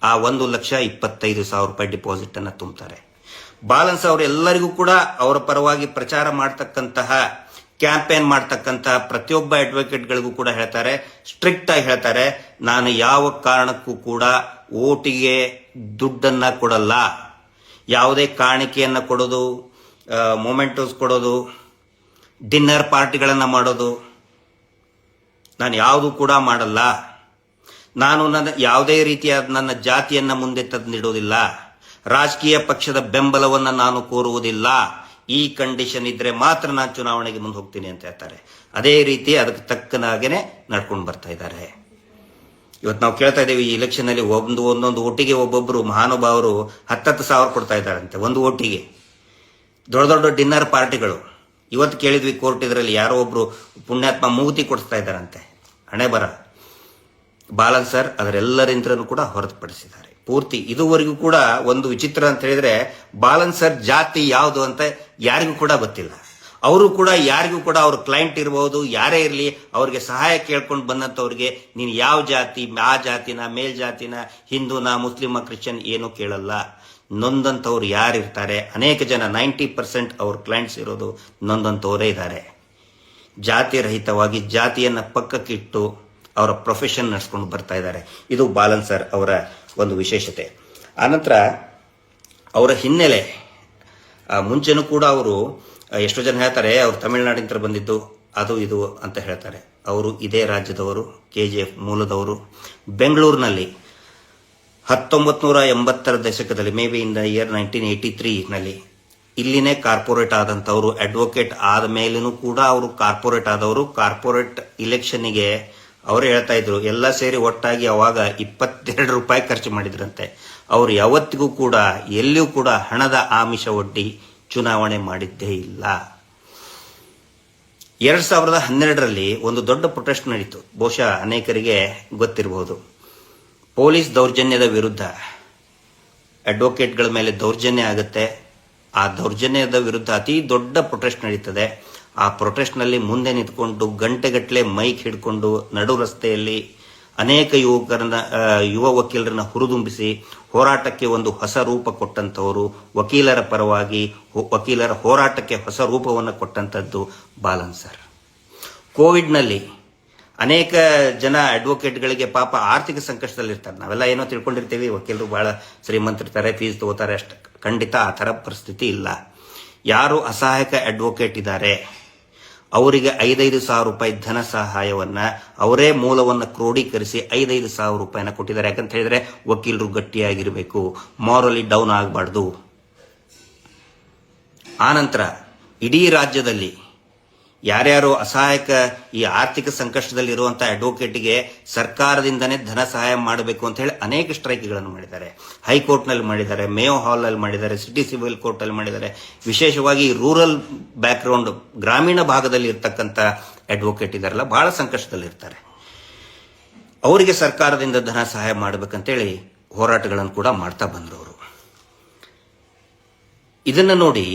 Speaker 2: ಆ 1,25,000 ರೂಪಾಯಿ ಡಿಪಾಸಿಟ್ ಅನ್ನ ತುಂಬುತ್ತಾರೆ. ಬಾಲನ್ ಸರ್ ಅವರೆಲ್ಲರಿಗೂ ಕೂಡ ಅವರ ಪರವಾಗಿ ಪ್ರಚಾರ ಮಾಡ್ತಕ್ಕಂತಹ, ಕ್ಯಾಂಪೇನ್ ಮಾಡ್ತಕ್ಕಂತಹ ಪ್ರತಿಯೊಬ್ಬ ಅಡ್ವೊಕೇಟ್ಗಳಿಗೂ ಕೂಡ ಹೇಳ್ತಾರೆ, ಸ್ಟ್ರಿಕ್ಟ್ ಆಗಿ ಹೇಳ್ತಾರೆ, ನಾನು ಯಾವ ಕಾರಣಕ್ಕೂ ಕೂಡ ಓಟಿಗೆ ದುಡ್ಡನ್ನ ಕೊಡಲ್ಲ. ಯಾವುದೇ ಕಾಣಿಕೆಯನ್ನ ಕೊಡೋದು, ಮೊಮೆಂಟೋಸ್ ಕೊಡೋದು, ಡಿನ್ನರ್ ಪಾರ್ಟಿಗಳನ್ನ ಮಾಡೋದು ನಾನು ಯಾವುದು ಕೂಡ ಮಾಡಲ್ಲ. ನಾನು ಯಾವುದೇ ರೀತಿಯಾದ ನನ್ನ ಜಾತಿಯನ್ನ ಮುಂದೆ ತಂದಿಡುವುದಿಲ್ಲ. ರಾಜಕೀಯ ಪಕ್ಷದ ಬೆಂಬಲವನ್ನು ನಾನು ಕೋರುವುದಿಲ್ಲ. ಈ ಕಂಡೀಷನ್ ಇದ್ರೆ ಮಾತ್ರ ನಾನು ಚುನಾವಣೆಗೆ ಮುಂದೆ ಹೋಗ್ತೀನಿ ಅಂತ ಹೇಳ್ತಾರೆ. ಅದೇ ರೀತಿ ಅದಕ್ಕೆ ತಕ್ಕನಾಗೇನೆ ನಡ್ಕೊಂಡು ಬರ್ತಾ ಇದ್ದಾರೆ. ಇವತ್ತು ನಾವು ಕೇಳ್ತಾ ಇದ್ದೇವೆ, ಈ ಇಲೆಕ್ಷನ್ ಅಲ್ಲಿ ಒಂದೊಂದು ಓಟಿಗೆ ಒಬ್ಬೊಬ್ರು ಮಹಾನುಭಾವರು 10,000 ಕೊಡ್ತಾ ಇದ್ದಾರಂತೆ ಒಂದು ಓಟಿಗೆ. ದೊಡ್ಡ ದೊಡ್ಡ ಡಿನ್ನರ್ ಪಾರ್ಟಿಗಳು. ಇವತ್ತು ಕೇಳಿದ್ವಿ ಕೋರ್ಟ್ ಇದರಲ್ಲಿ ಯಾರೋ ಒಬ್ರು ಪುಣ್ಯಾತ್ಮ ಮೂಗುತಿ ಕೊಡಿಸ್ತಾ ಇದ್ದಾರಂತೆ. ಹಣೆ ಬರ. ಬಾಲನ್ ಸರ್ ಅದರೆಲ್ಲರಿಂದಲೂ ಕೂಡ ಹೊರತುಪಡಿಸಿದ್ದಾರೆ ಪೂರ್ತಿ. ಇದುವರೆಗೂ ಕೂಡ ಒಂದು ವಿಚಿತ್ರ ಅಂತ ಹೇಳಿದ್ರೆ, ಬಾಲನ್ ಸರ್ ಜಾತಿ ಯಾವುದು ಅಂತ ಯಾರಿಗೂ ಕೂಡ ಗೊತ್ತಿಲ್ಲ. ಅವರು ಕೂಡ ಯಾರಿಗೂ ಕೂಡ ಅವ್ರ ಕ್ಲೈಂಟ್ ಇರಬಹುದು, ಯಾರೇ ಇರಲಿ, ಅವ್ರಿಗೆ ಸಹಾಯ ಕೇಳ್ಕೊಂಡು ಬಂದಂಥವ್ರಿಗೆ ನೀನು ಯಾವ ಜಾತಿ, ಆ ಜಾತಿನ, ಮೇಲ್ಜಾತಿನ, ಹಿಂದೂನ, ಮುಸ್ಲಿಮ, ಕ್ರಿಶ್ಚಿಯನ್ ಏನೂ ಕೇಳಲ್ಲ. ನೊಂದಂಥವ್ರು ಯಾರಿರ್ತಾರೆ, ಅನೇಕ ಜನ 90% ಅವ್ರ ಕ್ಲೈಂಟ್ಸ್ ಇರೋದು ನೊಂದಂಥವರೇ ಇದ್ದಾರೆ. ಜಾತಿ ರಹಿತವಾಗಿ ಜಾತಿಯನ್ನ ಪಕ್ಕಕ್ಕಿಟ್ಟು ಅವರ ಪ್ರೊಫೆಷನ್ ನಡೆಸ್ಕೊಂಡು ಬರ್ತಾ ಇದ್ದಾರೆ. ಇದು ಬಾಲನ್ ಸರ್ ಅವರ ಒಂದು ವಿಶೇಷತೆ. ಆನಂತರ ಅವರ ಹಿನ್ನೆಲೆ, ಮುಂಚೆನೂ ಕೂಡ ಅವರು ಎಷ್ಟೋ ಜನ ಹೇಳ್ತಾರೆ ಅವರು ತಮಿಳುನಾಡಿಂದ ಬಂದಿದ್ದು ಅದು ಇದು ಅಂತ ಹೇಳ್ತಾರೆ. ಅವರು ಇದೇ ರಾಜ್ಯದವರು, KGF ಮೂಲದವರು. ಬೆಂಗಳೂರಿನಲ್ಲಿ 1980ರ ದಶಕದಲ್ಲಿ, may be in the year 1983 ನಲ್ಲಿ ಇಲ್ಲಿನೇ ಕಾರ್ಪೊರೇಟ್ ಆದಂಥವ್ರು. ಅಡ್ವೊಕೇಟ್ ಆದ ಮೇಲೂ ಕೂಡ ಅವರು ಕಾರ್ಪೊರೇಟ್ ಆದವರು. ಕಾರ್ಪೊರೇಟ್ ಇಲೆಕ್ಷನ್ನಿಗೆ ಅವರು ಹೇಳ್ತಾ ಇದ್ರು, ಎಲ್ಲ ಸೇರಿ ಒಟ್ಟಾಗಿ ಅವಾಗ 22 ರೂಪಾಯಿ ಖರ್ಚು ಮಾಡಿದ್ರಂತೆ. ಅವರು ಯಾವತ್ತಿಗೂ ಕೂಡ ಎಲ್ಲಿಯೂ ಕೂಡ ಹಣದ ಆಮಿಷ ಒಡ್ಡಿ ಚುನಾವಣೆ ಮಾಡಿದ್ದೇ ಇಲ್ಲ. 2012ರಲ್ಲಿ ಒಂದು ದೊಡ್ಡ ಪ್ರೊಟೆಸ್ಟ್ ನಡೀತು. ಬಹುಶಃ ಅನೇಕರಿಗೆ ಗೊತ್ತಿರಬಹುದು. ಪೊಲೀಸ್ ದೌರ್ಜನ್ಯದ ವಿರುದ್ಧ ಅಡ್ವೊಕೇಟ್ಗಳ ಮೇಲೆ ದೌರ್ಜನ್ಯ ಆಗುತ್ತೆ. ಆ ದೌರ್ಜನ್ಯದ ವಿರುದ್ಧ ಅತಿ ದೊಡ್ಡ ಪ್ರೊಟೆಸ್ಟ್ ನಡೀತದೆ. ಆ ಪ್ರೊಟೆಸ್ಟ್ನಲ್ಲಿ ಮುಂದೆ ನಿಂತ್ಕೊಂಡು ಗಂಟೆಗಟ್ಟಲೆ ಮೈಕ್ ಹಿಡ್ಕೊಂಡು ನಡು ರಸ್ತೆಯಲ್ಲಿ ಅನೇಕ ಯುವ ವಕೀಲರನ್ನ ಹುರಿದುಂಬಿಸಿ ಹೋರಾಟಕ್ಕೆ ಒಂದು ಹೊಸ ರೂಪ ಕೊಟ್ಟಂತವರು, ವಕೀಲರ ಪರವಾಗಿ ವಕೀಲರ ಹೋರಾಟಕ್ಕೆ ಹೊಸ ರೂಪವನ್ನು ಕೊಟ್ಟಂತದ್ದು ಬಾಲನ್ ಸರ್. ಕೋವಿಡ್ನಲ್ಲಿ ಅನೇಕ ಜನ ಅಡ್ವೊಕೇಟ್ಗಳಿಗೆ ಪಾಪ ಆರ್ಥಿಕ ಸಂಕಷ್ಟದಲ್ಲಿರ್ತಾರೆ. ನಾವೆಲ್ಲ ಏನೋ ತಿಳ್ಕೊಂಡಿರ್ತೀವಿ, ವಕೀಲರು ಬಹಳ ಶ್ರೀಮಂತರಿರ್ತಾರೆ, ಫೀಸ್ ತಗೋತಾರೆ ಅಷ್ಟು. ಖಂಡಿತ ಆ ಥರ ಪರಿಸ್ಥಿತಿ ಇಲ್ಲ. ಯಾರು ಅಸಹಾಯಕ ಅಡ್ವೊಕೇಟ್ ಇದ್ದಾರೆ ಅವರಿಗೆ 5,000 ರೂಪಾಯಿ ಧನ ಸಹಾಯವನ್ನ ಅವರೇ ಮೂಲವನ್ನು ಕ್ರೋಢೀಕರಿಸಿ 5,000 ರೂಪಾಯಿನ ಕೊಟ್ಟಿದ್ದಾರೆ. ಯಾಕಂತ ಹೇಳಿದ್ರೆ ವಕೀಲರು ಗಟ್ಟಿಯಾಗಿರಬೇಕು, ಮಾರಲಿ ಡೌನ್ ಆಗಬಾರ್ದು. ಆನಂತರ ಇಡೀ ರಾಜ್ಯದಲ್ಲಿ ಯಾರ್ಯಾರು ಅಸಹಾಯಕ ಈ ಆರ್ಥಿಕ ಸಂಕಷ್ಟದಲ್ಲಿರುವಂತಹ ಅಡ್ವೊಕೇಟ್ಗೆ ಸರ್ಕಾರದಿಂದನೇ ಧನ ಸಹಾಯ ಮಾಡಬೇಕು ಅಂತ ಹೇಳಿ ಅನೇಕ ಸ್ಟ್ರೈಕ್ಗಳನ್ನು ಮಾಡಿದ್ದಾರೆ. ಹೈಕೋರ್ಟ್ನಲ್ಲಿ ಮಾಡಿದ್ದಾರೆ, ಮೇಯೋ ಹಾಲ್ನಲ್ಲಿ ಮಾಡಿದ್ದಾರೆ, ಸಿಟಿ ಸಿವಿಲ್ ಕೋರ್ಟಲ್ಲಿ ಮಾಡಿದ್ದಾರೆ. ವಿಶೇಷವಾಗಿ ರೂರಲ್ ಬ್ಯಾಕ್ಗ್ರೌಂಡ್ ಗ್ರಾಮೀಣ ಭಾಗದಲ್ಲಿ ಇರ್ತಕ್ಕಂಥ ಅಡ್ವೊಕೇಟ್ ಇದಾರಲ್ಲ, ಬಹಳ ಸಂಕಷ್ಟದಲ್ಲಿರ್ತಾರೆ. ಅವರಿಗೆ ಸರ್ಕಾರದಿಂದ ಧನ ಸಹಾಯ ಮಾಡಬೇಕಂತೇಳಿ ಹೋರಾಟಗಳನ್ನು ಕೂಡ ಮಾಡ್ತಾ ಬಂದರು ಅವರು. ಇದನ್ನು ನೋಡಿ,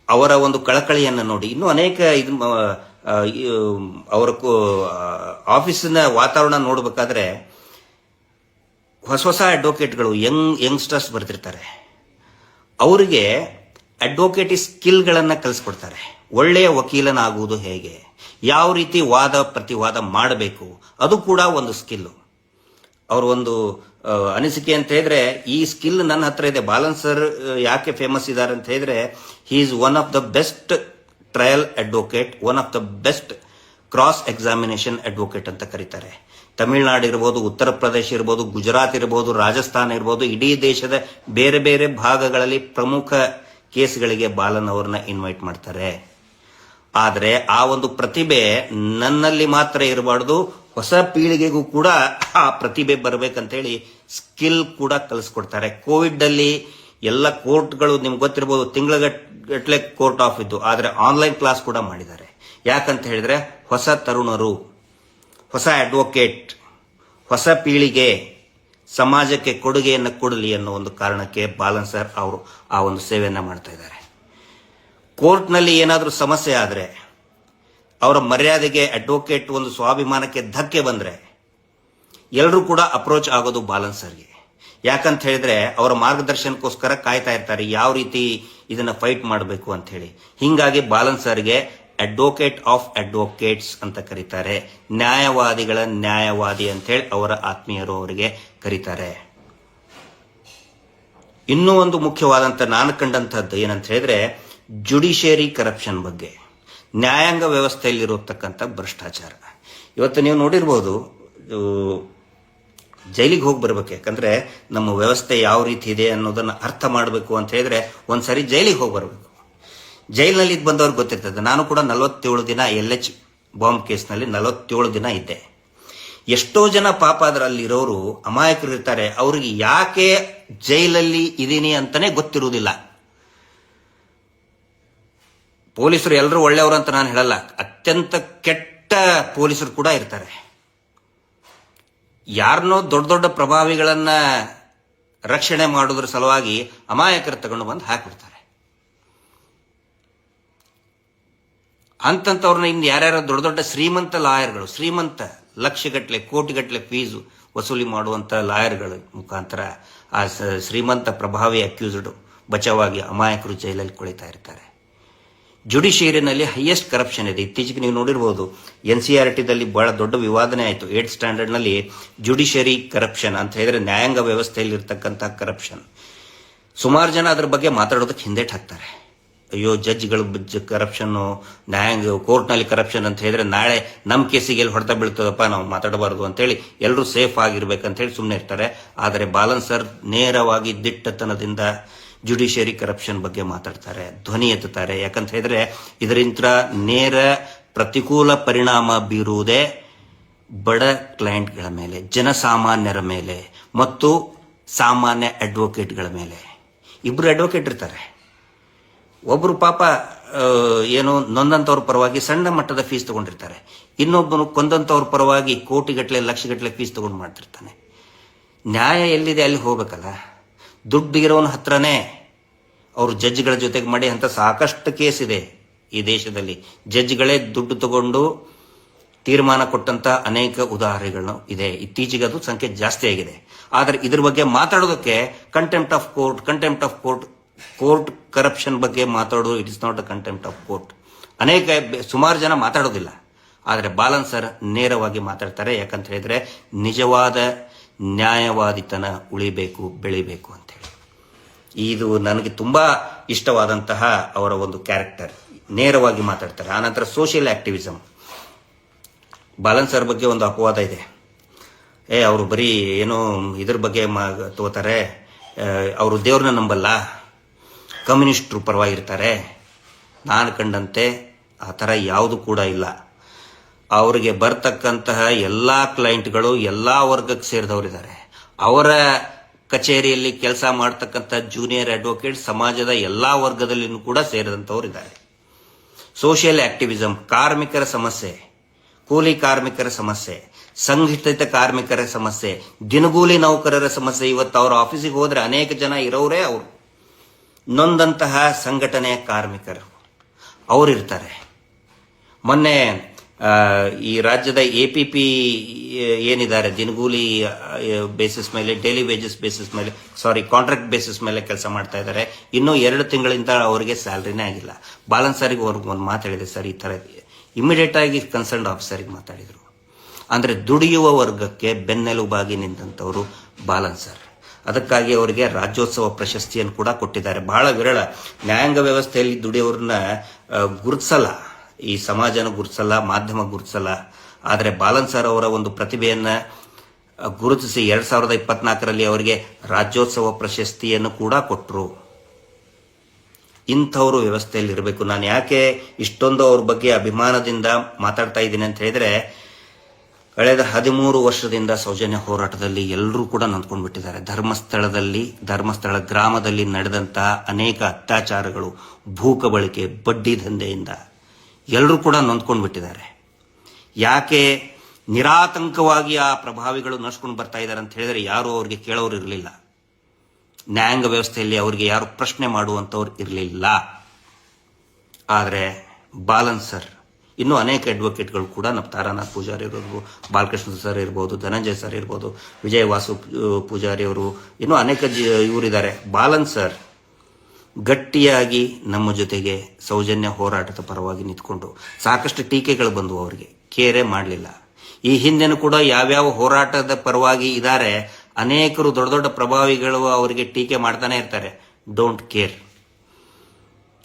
Speaker 2: ಅವರ ಒಂದು ಕಳಕಳಿಯನ್ನು ನೋಡಿ, ಇನ್ನೂ ಅನೇಕ ಅವರ ಆಫೀಸಿನ ವಾತಾವರಣ ನೋಡಬೇಕಾದ್ರೆ ಹೊಸ ಅಡ್ವೊಕೇಟ್ಗಳು ಯಂಗ್ಸ್ಟರ್ಸ್ ಬರ್ತಿರ್ತಾರೆ. ಅವರಿಗೆ ಅಡ್ವೊಕೇಟಿ ಸ್ಕಿಲ್ಗಳನ್ನು ಕಲಿಸ್ಕೊಡ್ತಾರೆ. ಒಳ್ಳೆಯ ವಕೀಲನಾಗುವುದು ಹೇಗೆ, ಯಾವ ರೀತಿ ವಾದ ಪ್ರತಿವಾದ ಮಾಡಬೇಕು, ಅದು ಕೂಡ ಒಂದು ಸ್ಕಿಲ್. ಅವ್ರ ಒಂದು ಅನಿಸಿಕೆ ಅಂತ ಹೇಳಿದ್ರೆ, ಈ ಸ್ಕಿಲ್ ನನ್ನ ಹತ್ರ ಇದೆ. ಬಾಲನ್ ಸರ್ ಯಾಕೆ ಫೇಮಸ್ ಇದ್ದಾರೆ ಅಂತ ಹೇಳಿದ್ರೆ, he is one of the best trial advocate, one of the best cross examination advocate ಅಂತ ಕರೀತಾರೆ. ತಮಿಳುನಾಡು ಇರ್ಬೋದು, ಉತ್ತರ ಪ್ರದೇಶ ಇರ್ಬೋದು, ಗುಜರಾತ್ ಇರ್ಬೋದು, ರಾಜಸ್ಥಾನ ಇರ್ಬೋದು, ಇಡೀ ದೇಶದ ಬೇರೆ ಬೇರೆ ಭಾಗಗಳಲ್ಲಿ ಪ್ರಮುಖ ಕೇಸ್ಗಳಿಗೆ ಬಾಲನ್ ಅವ್ರನ್ನ ಇನ್ವೈಟ್ ಮಾಡ್ತಾರೆ. ಆದರೆ ಆ ಒಂದು ಪ್ರತಿಭೆ ನನ್ನಲ್ಲಿ ಮಾತ್ರ ಇರಬಾರ್ದು, ಹೊಸ ಪೀಳಿಗೆಗೂ ಕೂಡ ಆ ಪ್ರತಿಭೆ ಬರಬೇಕಂತೇಳಿ ಸ್ಕಿಲ್ ಕೂಡ ಕಲಿಸ್ಕೊಡ್ತಾರೆ. ಕೋವಿಡ್ ಅಲ್ಲಿ ಎಲ್ಲ ಕೋರ್ಟ್ಗಳು ನಿಮ್ಗೆ ಗೊತ್ತಿರಬಹುದು, ತಿಂಗಳಗಟ್ಟಲೆ ಕೋರ್ಟ್ ಆಫ್ ಇದ್ದು, ಆದರೆ ಆನ್ಲೈನ್ ಕ್ಲಾಸ್ ಕೂಡ ಮಾಡಿದ್ದಾರೆ. ಯಾಕಂತ ಹೇಳಿದ್ರೆ ಹೊಸ ತರುಣರು, ಹೊಸ ಅಡ್ವೊಕೇಟ್, ಹೊಸ ಪೀಳಿಗೆ ಸಮಾಜಕ್ಕೆ ಕೊಡುಗೆಯನ್ನು ಕೊಡಲಿ ಅನ್ನೋ ಒಂದು ಕಾರಣಕ್ಕೆ ಬಾಲನ್ ಸರ್ ಅವರು ಆ ಒಂದು ಸೇವೆಯನ್ನ ಮಾಡ್ತಾ ಇದ್ದಾರೆ. ಕೋರ್ಟ್ನಲ್ಲಿ ಏನಾದರೂ ಸಮಸ್ಯೆ ಆದರೆ, ಅವರ ಮರ್ಯಾದೆಗೆ, ಅಡ್ವೊಕೇಟ್ ಒಂದು ಸ್ವಾಭಿಮಾನಕ್ಕೆ ಧಕ್ಕೆ ಬಂದ್ರೆ ಎಲ್ಲರೂ ಕೂಡ ಅಪ್ರೋಚ್ ಆಗೋದು ಬಾಲನ್ ಸರ್ಗೆ. ಯಾಕಂತ ಹೇಳಿದ್ರೆ ಅವರ ಮಾರ್ಗದರ್ಶನಕ್ಕೋಸ್ಕರ ಕಾಯ್ತಾ ಇರ್ತಾರೆ, ಯಾವ ರೀತಿ ಇದನ್ನ ಫೈಟ್ ಮಾಡಬೇಕು ಅಂತ ಹೇಳಿ. ಹಿಂಗಾಗಿ ಬಾಲನ್ ಸರ್ಗೆ ಅಡ್ವೊಕೇಟ್ ಆಫ್ ಅಡ್ವೊಕೇಟ್ಸ್ ಅಂತ ಕರೀತಾರೆ. ನ್ಯಾಯವಾದಿಗಳ ನ್ಯಾಯವಾದಿ ಅಂತ ಹೇಳಿ ಅವರ ಆತ್ಮೀಯರು ಅವರಿಗೆ ಕರೀತಾರೆ. ಇನ್ನೂ ಒಂದು ಮುಖ್ಯವಾದಂತ ನಾನು ಕಂಡಂತಹದ್ದು ಏನಂತ ಹೇಳಿದ್ರೆ, ಜುಡಿಷಿಯರಿ ಕರಪ್ಷನ್ ಬಗ್ಗೆ, ನ್ಯಾಯಾಂಗ ವ್ಯವಸ್ಥೆಯಲ್ಲಿರತಕ್ಕಂಥ ಭ್ರಷ್ಟಾಚಾರ. ಇವತ್ತು ನೀವು ನೋಡಿರ್ಬೋದು, ಜೈಲಿಗೆ ಹೋಗಿ ಬರ್ಬೇಕು. ಯಾಕಂದ್ರೆ ನಮ್ಮ ವ್ಯವಸ್ಥೆ ಯಾವ ರೀತಿ ಇದೆ ಅನ್ನೋದನ್ನ ಅರ್ಥ ಮಾಡಬೇಕು ಅಂತ ಹೇಳಿದ್ರೆ ಒಂದ್ಸರಿ ಜೈಲಿಗೆ ಹೋಗಿ ಬರಬೇಕು. ಜೈಲಿನಲ್ಲಿ ಬಂದವ್ರಿಗೆ ಗೊತ್ತಿರ್ತದೆ. ನಾನು ಕೂಡ 47 ದಿನ LH ಬಾಂಬ್ ಕೇಸ್ನಲ್ಲಿ 47 ದಿನ ಇದ್ದೆ. ಎಷ್ಟೋ ಜನ ಪಾಪ ಅದರಲ್ಲಿರೋರು ಅಮಾಯಕರು ಇರ್ತಾರೆ, ಅವ್ರಿಗೆ ಯಾಕೆ ಜೈಲಲ್ಲಿ ಇದೀನಿ ಅಂತಾನೆ ಗೊತ್ತಿರುವುದಿಲ್ಲ. ಪೊಲೀಸರು ಎಲ್ಲರೂ ಒಳ್ಳೆಯವರು ಅಂತ ನಾನು ಹೇಳಲ್ಲ, ಅತ್ಯಂತ ಕೆಟ್ಟ ಪೊಲೀಸರು ಕೂಡ ಇರ್ತಾರೆ. ಯಾರನ್ನೋ ದೊಡ್ಡ ದೊಡ್ಡ ಪ್ರಭಾವಿಗಳನ್ನ ರಕ್ಷಣೆ ಮಾಡೋದ್ರ ಸಲುವಾಗಿ ಅಮಾಯಕರು ತಗೊಂಡು ಬಂದು ಹಾಕಿಬಿಡ್ತಾರೆ. ಅಂತವ್ರನ್ನ ಇನ್ನು ಯಾರ್ಯಾರ ದೊಡ್ಡ ದೊಡ್ಡ ಶ್ರೀಮಂತ ಲಾಯರ್ಗಳು, ಶ್ರೀಮಂತ ಲಕ್ಷಗಟ್ಟಲೆ ಕೋಟಿಗಟ್ಟಲೆ ಫೀಸು ವಸೂಲಿ ಮಾಡುವಂತ ಲಾಯರ್ಗಳ ಮುಖಾಂತರ ಆ ಶ್ರೀಮಂತ ಪ್ರಭಾವಿ ಅಕ್ಯೂಸ್ಡ್ ಬಚಾವಾಗಿ ಅಮಾಯಕರು ಜೈಲಲ್ಲಿ ಕೊಳಿತಾ ಇರ್ತಾರೆ. ಜುಡಿಷಿಯರಿನಲ್ಲಿ ಹೈಯೆಸ್ಟ್ ಕರಪ್ಷನ್ ಇದೆ. ಇತ್ತೀಚೆಗೆ ನೀವು ನೋಡಿರಬಹುದು, NCERTದಲ್ಲಿ ಬಹಳ ದೊಡ್ಡ ವಿವಾದನೆ ಆಯಿತು. 8th ಸ್ಟ್ಯಾಂಡರ್ಡ್ನಲ್ಲಿ ಜುಡಿಷಿಯರಿ ಕರಪ್ಷನ್ ಅಂತ ಹೇಳಿದ್ರೆ ನ್ಯಾಯಾಂಗ ವ್ಯವಸ್ಥೆಯಲ್ಲಿ ಇರ್ತಕ್ಕಂಥ ಕರಪ್ಷನ್. ಸುಮಾರು ಜನ ಅದ್ರ ಬಗ್ಗೆ ಮಾತಾಡೋದಕ್ಕೆ ಹಿಂದೇಟ್ ಹಾಕ್ತಾರೆ. ಅಯ್ಯೋ, ಜಡ್ಜ್ಗಳು ಕರಪ್ಷನ್, ನ್ಯಾಯಾಂಗ ಕೋರ್ಟ್ನಲ್ಲಿ ಕರಪ್ಷನ್ ಅಂತ ಹೇಳಿದ್ರೆ ನಾಳೆ ನಮ್ಮ ಕೇಸಿಗೆ ಎಲ್ಲಿ ಹೊಡೆತ ಬೀಳ್ತದಪ್ಪ, ನಾವು ಮಾತಾಡಬಾರದು ಅಂತೇಳಿ ಎಲ್ಲರೂ ಸೇಫ್ ಆಗಿರ್ಬೇಕಂತ ಹೇಳಿ ಸುಮ್ಮನೆ ಇರ್ತಾರೆ. ಆದರೆ ಬಾಲನ್ ಸರ್ ನೇರವಾಗಿ ದಿಟ್ಟತನದಿಂದ ಜುಡಿಷಿಯರಿ ಕರಪ್ಷನ್ ಬಗ್ಗೆ ಮಾತಾಡ್ತಾರೆ, ಧ್ವನಿ ಎತ್ತುತ್ತಾರೆ. ಯಾಕಂತ ಹೇಳಿದ್ರೆ ಇದರಿಂದ ನೇರ ಪ್ರತಿಕೂಲ ಪರಿಣಾಮ ಬೀರುವುದೇ ಬಡ ಕ್ಲೈಂಟ್ಗಳ ಮೇಲೆ, ಜನಸಾಮಾನ್ಯರ ಮೇಲೆ ಮತ್ತು ಸಾಮಾನ್ಯ ಅಡ್ವೊಕೇಟ್ಗಳ ಮೇಲೆ. ಇಬ್ರು ಅಡ್ವೊಕೇಟ್ ಇರ್ತಾರೆ. ಒಬ್ರು ಪಾಪ ಏನು ನೊಂದಂತವ್ರ ಪರವಾಗಿ ಸಣ್ಣ ಮಟ್ಟದ ಫೀಸ್ ತಗೊಂಡಿರ್ತಾರೆ, ಇನ್ನೊಬ್ಬನು ಕೊಂದಂತವ್ರ ಪರವಾಗಿ ಕೋಟಿಗಟ್ಟಲೆ ಲಕ್ಷಗಟ್ಟಲೆ ಫೀಸ್ ತಗೊಂಡು ಮಾಡ್ತಿರ್ತಾನೆ. ನ್ಯಾಯ ಎಲ್ಲಿದೆ ಅಲ್ಲಿ ಹೋಗ್ಬೇಕಲ್ಲ. ದುಡ್ಡು ಇರೋನ ಹತ್ರನೇ ಅವರು ಜಡ್ಜ್ಗಳ ಜೊತೆಗೆ ಮಾಡಿ ಅಂತ ಸಾಕಷ್ಟು ಕೇಸ್ ಇದೆ ಈ ದೇಶದಲ್ಲಿ. ಜಡ್ಜ್ಗಳೇ ದುಡ್ಡು ತಗೊಂಡು ತೀರ್ಮಾನ ಕೊಟ್ಟಂತ ಅನೇಕ ಉದಾಹರಣೆಗಳು ಇದೆ. ಇತ್ತೀಚೆಗೆ ಅದು ಸಂಖ್ಯೆ ಜಾಸ್ತಿ ಆಗಿದೆ. ಆದರೆ ಇದ್ರ ಬಗ್ಗೆ ಮಾತಾಡೋದಕ್ಕೆ contempt of court, court corruption ಬಗ್ಗೆ ಮಾತಾಡೋದು, it is not a contempt of court. ಸುಮಾರು ಜನ ಮಾತಾಡೋದಿಲ್ಲ. ಆದರೆ ಬಾಲನ್ ಸರ್ ನೇರವಾಗಿ ಮಾತಾಡ್ತಾರೆ. ಯಾಕಂತ ಹೇಳಿದ್ರೆ ನಿಜವಾದ ನ್ಯಾಯವಾದಿತನ ಉಳಿಬೇಕು, ಬೆಳಿಬೇಕು ಅಂತೇಳಿ. ಇದು ನನಗೆ ತುಂಬಾ ಇಷ್ಟವಾದಂತಹ ಅವರ ಒಂದು ಕ್ಯಾರೆಕ್ಟರ್. ನೇರವಾಗಿ ಮಾತಾಡ್ತಾರೆ. ಆನಂತರ ಸೋಷಿಯಲ್ ಆಕ್ಟಿವಿಸಮ್. ಬಾಲನ್ ಸರ್ ಬಗ್ಗೆ ಒಂದು ಅಪವಾದ ಇದೆ. ಅವರು ಬರೀ ಏನೋ ಇದ್ರ ಬಗ್ಗೆ ತಗೋತಾರೆ, ಅವರು ದೇವ್ರನ್ನ ನಂಬಲ್ಲ, ಕಮ್ಯುನಿಸ್ಟ್ರು ಪರವಾಗಿರ್ತಾರೆ. ನಾನು ಕಂಡಂತೆ ಆ ಥರ ಯಾವುದು ಕೂಡ ಇಲ್ಲ. ಅವರಿಗೆ ಬರ್ತಕ್ಕಂತಹ ಎಲ್ಲ ಕ್ಲೈಂಟ್ಗಳು ಎಲ್ಲ ವರ್ಗಕ್ಕೆ ಸೇರಿದವರಿದ್ದಾರೆ. ಅವರ ಕಚೇರಿಯಲ್ಲಿ ಕೆಲಸ ಮಾಡ್ತಕ್ಕಂಥ ಜೂನಿಯರ್ ಅಡ್ವೊಕೇಟ್ ಸಮಾಜದ ಎಲ್ಲ ವರ್ಗದಲ್ಲಿಯೂ ಕೂಡ ಸೇರಿದಂಥವರಿದ್ದಾರೆ. ಸೋಷಿಯಲ್ ಆಕ್ಟಿವಿಸಮ್, ಕಾರ್ಮಿಕರ ಸಮಸ್ಯೆ, ಕೂಲಿ ಕಾರ್ಮಿಕರ ಸಮಸ್ಯೆ, ಸಂಘಟಿತ ಕಾರ್ಮಿಕರ ಸಮಸ್ಯೆ, ದಿನಗೂಲಿ ನೌಕರರ ಸಮಸ್ಯೆ. ಇವತ್ತು ಅವರ ಆಫೀಸಿಗೆ ಹೋದ್ರೆ ಅನೇಕ ಜನ ಇರೋರೇ ಅವರು ನೊಂದಂತಹ ಸಂಘಟನೆಯ ಕಾರ್ಮಿಕರು ಅವರಿರ್ತಾರೆ. ಮೊನ್ನೆ ಈ ರಾಜ್ಯದ APP ಏನಿದ್ದಾರೆ, ದಿನಗೂಲಿ ಬೇಸಿಸ್ ಮೇಲೆ, ಡೈಲಿ ವೇಜಸ್ ಬೇಸಿಸ್ ಮೇಲೆ, ಕಾಂಟ್ರಾಕ್ಟ್ ಬೇಸಿಸ್ ಮೇಲೆ ಕೆಲಸ ಮಾಡ್ತಾ ಇದ್ದಾರೆ. ಇನ್ನೂ 2 ತಿಂಗಳಿಂದ ಅವರಿಗೆ ಸ್ಯಾಲ್ರಿನೇ ಆಗಿಲ್ಲ. ಬಾಲನ್ ಸರಿಗೆ ಅವ್ರಿಗೆ ಒಂದು ಮಾತು ಹೇಳಿದೆ ಸರ್, ಈ ಥರ ಇಮಿಡಿಯೇಟ್ ಆಗಿ ಕನ್ಸರ್ನ್ಡ್ ಆಫೀಸರ್ಗೆ ಮಾತಾಡಿದರು. ಅಂದರೆ ದುಡಿಯುವ ವರ್ಗಕ್ಕೆ ಬೆನ್ನೆಲುಬಾಗಿ ನಿಂತಂಥವರು ಬಾಲನ್ ಸರ್. ಅದಕ್ಕಾಗಿ ಅವರಿಗೆ ರಾಜ್ಯೋತ್ಸವ ಪ್ರಶಸ್ತಿಯನ್ನು ಕೂಡ ಕೊಟ್ಟಿದ್ದಾರೆ. ಬಹಳ ವಿರಳ. ನ್ಯಾಯಾಂಗ ವ್ಯವಸ್ಥೆಯಲ್ಲಿ ದುಡಿಯೋರನ್ನ ಗುರುತಿಸಲ್ಲ, ಈ ಸಮಾಜನ ಗುರುತಿಸಲ್ಲ, ಮಾಧ್ಯಮ ಗುರುತಿಸಲ್ಲ. ಆದರೆ ಬಾಲನ್ ಸರ್ ಅವರ ಒಂದು ಪ್ರತಿಭೆಯನ್ನ ಗುರುತಿಸಿ 2024ರಲ್ಲಿ ಅವರಿಗೆ ರಾಜ್ಯೋತ್ಸವ ಪ್ರಶಸ್ತಿಯನ್ನು ಕೂಡ ಕೊಟ್ಟರು. ಇಂಥವರು ವ್ಯವಸ್ಥೆಯಲ್ಲಿ ಇರಬೇಕು. ನಾನು ಯಾಕೆ ಇಷ್ಟೊಂದು ಅವ್ರ ಬಗ್ಗೆ ಅಭಿಮಾನದಿಂದ ಮಾತಾಡ್ತಾ ಇದ್ದೀನಿ ಅಂತ ಹೇಳಿದ್ರೆ, ಕಳೆದ 13 ವರ್ಷದಿಂದ ಸೌಜನ್ಯ ಹೋರಾಟದಲ್ಲಿ ಎಲ್ಲರೂ ಕೂಡ ನೊಂದ್ಕೊಂಡು ಬಿಟ್ಟಿದ್ದಾರೆ. ಧರ್ಮಸ್ಥಳ ಗ್ರಾಮದಲ್ಲಿ ನಡೆದಂತಹ ಅನೇಕ ಅತ್ಯಾಚಾರಗಳು, ಭೂಕಬಳಿಕೆ, ಬಡ್ಡಿ ದಂಧೆಯಿಂದ ಎಲ್ಲರೂ ಕೂಡ ನೊಂದ್ಕೊಂಡು ಬಿಟ್ಟಿದ್ದಾರೆ. ಯಾಕೆ ನಿರಾತಂಕವಾಗಿ ಆ ಪ್ರಭಾವಿಗಳು ನಡ್ಸ್ಕೊಂಡು ಬರ್ತಾ ಇದ್ದಾರೆ ಅಂತ ಹೇಳಿದ್ರೆ, ಯಾರು ಅವ್ರಿಗೆ ಕೇಳೋರು ಇರಲಿಲ್ಲ. ನ್ಯಾಯಾಂಗ ವ್ಯವಸ್ಥೆಯಲ್ಲಿ ಅವರಿಗೆ ಯಾರು ಪ್ರಶ್ನೆ ಮಾಡುವಂಥವ್ರು ಇರಲಿಲ್ಲ. ಆದರೆ ಬಾಲನ್ ಸರ್, ಇನ್ನೂ ಅನೇಕ ಅಡ್ವೊಕೇಟ್ಗಳು ಕೂಡ, ನಮ್ಮ ತಾರಾನಾಥ್ ಪೂಜಾರಿ ಇರ್ಬೋದು, ಬಾಲಕೃಷ್ಣ ಸರ್ ಇರ್ಬೋದು, ಧನಂಜಯ ಸರ್ ಇರ್ಬೋದು, ವಿಜಯ ವಾಸು ಪೂಜಾರಿ ಅವರು, ಇನ್ನೂ ಅನೇಕ ಇವರಿದ್ದಾರೆ. ಬಾಲನ್ ಸರ್ ಗಟ್ಟಿಯಾಗಿ ನಮ್ಮ ಜೊತೆಗೆ ಸೌಜನ್ಯ ಹೋರಾಟದ ಪರವಾಗಿ ನಿಂತ್ಕೊಂಡು, ಸಾಕಷ್ಟು ಟೀಕೆಗಳು ಬಂದು ಅವರಿಗೆ ಕೇರೆ ಮಾಡಲಿಲ್ಲ. ಈ ಹಿಂದೆನೂ ಕೂಡ ಯಾವ್ಯಾವ ಹೋರಾಟದ ಪರವಾಗಿ ಇದ್ದಾರೆ, ಅನೇಕರು ದೊಡ್ಡ ದೊಡ್ಡ ಪ್ರಭಾವಿಗಳು ಅವರಿಗೆ ಟೀಕೆ ಮಾಡ್ತಾನೆ ಇರ್ತಾರೆ. Don't care.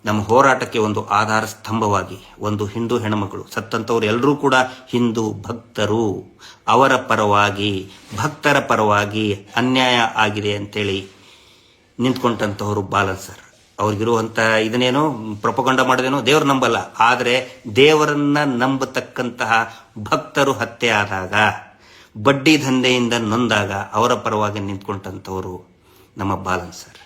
Speaker 2: ನಮ್ಮ ಹೋರಾಟಕ್ಕೆ ಒಂದು ಆಧಾರ ಸ್ತಂಭವಾಗಿ ಒಂದು ಹಿಂದೂ ಹೆಣ್ಮಗಳು, ಸತ್ತಂತವ್ರು ಎಲ್ಲರೂ ಕೂಡ ಹಿಂದೂ ಭಕ್ತರು, ಅವರ ಪರವಾಗಿ, ಭಕ್ತರ ಪರವಾಗಿ ಅನ್ಯಾಯ ಆಗಿದೆ ಅಂತೇಳಿ ನಿಂತ್ಕೊಂಡಂತವರು ಬಾಲನ್ ಸರ್. ಅವ್ರಿಗಿರುವಂತ ಇದನ್ನೇನೋ ಪ್ರೊಪಗಂಡ ಮಾಡೋದೇನೋ, ದೇವ್ರ ನಂಬಲ್ಲ, ಆದರೆ ದೇವರನ್ನ ನಂಬತಕ್ಕಂತಹ ಭಕ್ತರು ಹತ್ಯೆ ಆದಾಗ, ಬಡ್ಡಿ ದಂಧೆಯಿಂದ ನೊಂದಾಗ ಅವರ ಪರವಾಗಿ ನಿಂತ್ಕೊಂಡಂಥವರು ನಮ್ಮ ಬಾಲನ್ ಸರ್.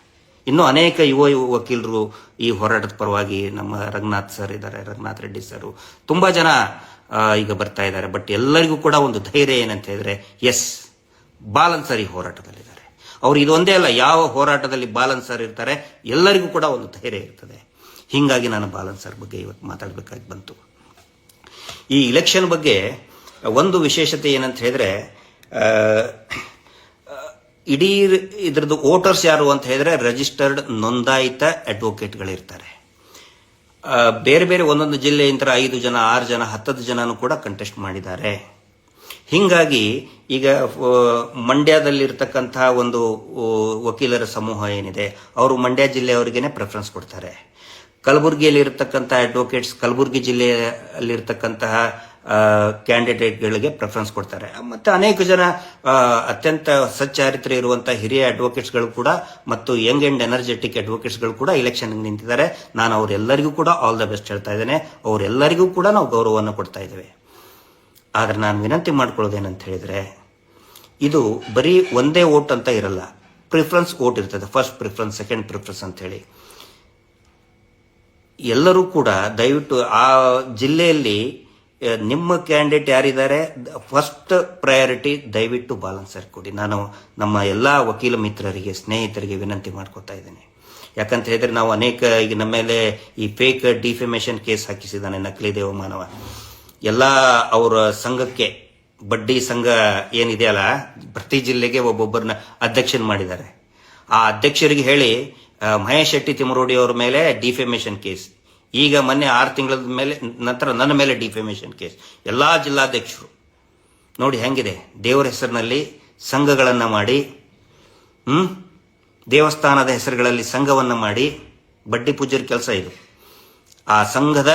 Speaker 2: ಇನ್ನೂ ಅನೇಕ ಯುವ ವಕೀಲರು ಈ ಹೋರಾಟದ ಪರವಾಗಿ, ನಮ್ಮ ರಂಗನಾಥ್ ಸರ್ ಇದ್ದಾರೆ, ರಂಗನಾಥ್ ರೆಡ್ಡಿ ಸರ್, ತುಂಬಾ ಜನ ಈಗ ಬರ್ತಾ ಇದ್ದಾರೆ. ಬಟ್ ಎಲ್ಲರಿಗೂ ಕೂಡ ಒಂದು ಧೈರ್ಯ ಏನಂತ ಹೇಳಿದ್ರೆ, ಎಸ್, ಬಾಲನ್ ಸರ್ ಈ ಹೋರಾಟದಲ್ಲಿದ್ದಾರೆ. ಅವ್ರು ಇದೊಂದೇ ಅಲ್ಲ, ಯಾವ ಹೋರಾಟದಲ್ಲಿ ಬಾಲನ್ ಸರ್ ಇರ್ತಾರೆ ಎಲ್ಲರಿಗೂ ಕೂಡ ಒಂದು ಧೈರ್ಯ ಇರ್ತದೆ. ಹೀಗಾಗಿ ನಾನು ಬಾಲನ್ ಸರ್ ಬಗ್ಗೆ ಇವತ್ತು ಮಾತಾಡಬೇಕಾಗಿ ಬಂತು. ಈ ಇಲೆಕ್ಷನ್ ಬಗ್ಗೆ ಒಂದು ವಿಶೇಷತೆ ಏನಂತ ಹೇಳಿದ್ರೆ, ಇಡೀ ಇದ್ರದ್ದು ವೋಟರ್ಸ್ ಯಾರು ಅಂತ ಹೇಳಿದ್ರೆ ರಿಜಿಸ್ಟರ್ಡ್ ನೋಂದಾಯಿತ ಅಡ್ವೊಕೇಟ್ಗಳಿರ್ತಾರೆ. ಬೇರೆ ಬೇರೆ ಒಂದೊಂದು ಜಿಲ್ಲೆಯಿಂದ 5 ಜನ, 6 ಜನ, 10 ಜನನು ಕೂಡ ಕಂಟೆಸ್ಟ್ ಮಾಡಿದ್ದಾರೆ. ಹೀಗಾಗಿ ಈಗ ಮಂಡ್ಯದಲ್ಲಿರ್ತಕ್ಕಂತಹ ಒಂದು ವಕೀಲರ ಸಮೂಹ ಏನಿದೆ, ಅವರು ಮಂಡ್ಯ ಜಿಲ್ಲೆಯವರಿಗೇನೆ ಪ್ರೆಫರೆನ್ಸ್ ಕೊಡ್ತಾರೆ. ಕಲಬುರಗಿಯಲ್ಲಿ ಇರತಕ್ಕಂಥ ಅಡ್ವೊಕೇಟ್ಸ್ ಕಲಬುರಗಿ ಜಿಲ್ಲೆಯಲ್ಲಿರ್ತಕ್ಕಂತಹ ಕ್ಯಾಂಡಿಡೇಟ್ಗಳಿಗೆ ಪ್ರೆಫರೆನ್ಸ್ ಕೊಡ್ತಾರೆ. ಮತ್ತೆ ಅನೇಕ ಜನ ಅತ್ಯಂತ ಸಚ್ಚಾರಿತ್ರ್ಯ ಇರುವಂತಹ ಹಿರಿಯ ಅಡ್ವೊಕೇಟ್ಸ್ಗಳು ಕೂಡ ಮತ್ತು ಯಂಗ್ ಅಂಡ್ ಎನರ್ಜೆಟಿಕ್ ಅಡ್ವೊಕೇಟ್ಸ್ಗಳು ಕೂಡ ಇಲೆಕ್ಷನ್ ನಿಂತಿದ್ದಾರೆ. ನಾನು ಅವರೆಲ್ಲರಿಗೂ ಕೂಡ ಆಲ್ ದ ಬೆಸ್ಟ್ ಹೇಳ್ತಾ ಇದ್ದೇನೆ. ಅವರೆಲ್ಲರಿಗೂ ಕೂಡ ನಾವು ಗೌರವವನ್ನು ಕೊಡ್ತಾ ಇದ್ದೇವೆ. ಆದರೆ ನಾನು ವಿನಂತಿ ಮಾಡ್ಕೊಳ್ಳೋದೇನಂತ ಹೇಳಿದ್ರೆ, ಇದು ಬರೀ ಒಂದೇ ವೋಟ್ ಅಂತ ಇರಲ್ಲ, ಪ್ರಿಫರೆನ್ಸ್ ವೋಟ್ ಇರ್ತದೆ. ಫಸ್ಟ್ ಪ್ರಿಫರೆನ್ಸ್, ಸೆಕೆಂಡ್ ಪ್ರಿಫರೆನ್ಸ್ ಅಂತ ಹೇಳಿ ಎಲ್ಲರೂ ಕೂಡ ದಯವಿಟ್ಟು ಆ ಜಿಲ್ಲೆಯಲ್ಲಿ ನಿಮ್ಮ ಕ್ಯಾಂಡಿಡೇಟ್ ಯಾರಿದ್ದಾರೆ, ಫಸ್ಟ್ ಪ್ರಯಾರಿಟಿ ದಯವಿಟ್ಟು ಬಾಲನ್ ಸರ್ ಕೊಡಿ. ನಾನು ನಮ್ಮ ಎಲ್ಲ ವಕೀಲ ಮಿತ್ರರಿಗೆ, ಸ್ನೇಹಿತರಿಗೆ ವಿನಂತಿ ಮಾಡ್ಕೊತಾ ಇದ್ದೇನೆ. ಯಾಕಂತ ಹೇಳಿದ್ರೆ, ನಾವು ಅನೇಕ ಈಗ ನಮ್ಮ ಮೇಲೆ ಈ ಫೇಕ್ ಡಿಫೆಮೇಷನ್ ಕೇಸ್ ಹಾಕಿಸಿದ್ದಾನೆ ನಕಲಿ ದೇವಮಾನವ. ಎಲ್ಲ ಅವರ ಸಂಘಕ್ಕೆ, ಬಡ್ಡಿ ಸಂಘ ಏನಿದೆಯಲ್ಲ, ಪ್ರತಿ ಜಿಲ್ಲೆಗೆ ಒಬ್ಬೊಬ್ಬರನ್ನ ಅಧ್ಯಕ್ಷನ್ ಮಾಡಿದ್ದಾರೆ. ಆ ಅಧ್ಯಕ್ಷರಿಗೆ ಹೇಳಿ ಮಹೇಶ್ ಶೆಟ್ಟಿ ತಿಮರೋಡಿ ಅವರ ಮೇಲೆ ಡಿಫೆಮೇಷನ್ ಕೇಸ್, ಈಗ ಮೊನ್ನೆ 6 ತಿಂಗಳ ಮೇಲೆ ನಂತರ ನನ್ನ ಮೇಲೆ ಡಿಫೆಮೇಷನ್ ಕೇಸ್. ಎಲ್ಲ ಜಿಲ್ಲಾಧ್ಯಕ್ಷರು ನೋಡಿ ಹೆಂಗಿದೆ, ದೇವರ ಹೆಸರಿನಲ್ಲಿ ಸಂಘಗಳನ್ನು ಮಾಡಿ, ದೇವಸ್ಥಾನದ ಹೆಸರುಗಳಲ್ಲಿ ಸಂಘವನ್ನು ಮಾಡಿ ಬಡ್ಡಿ ಪೂಜಾರಿ ಕೆಲಸ ಇದು. ಆ ಸಂಘದ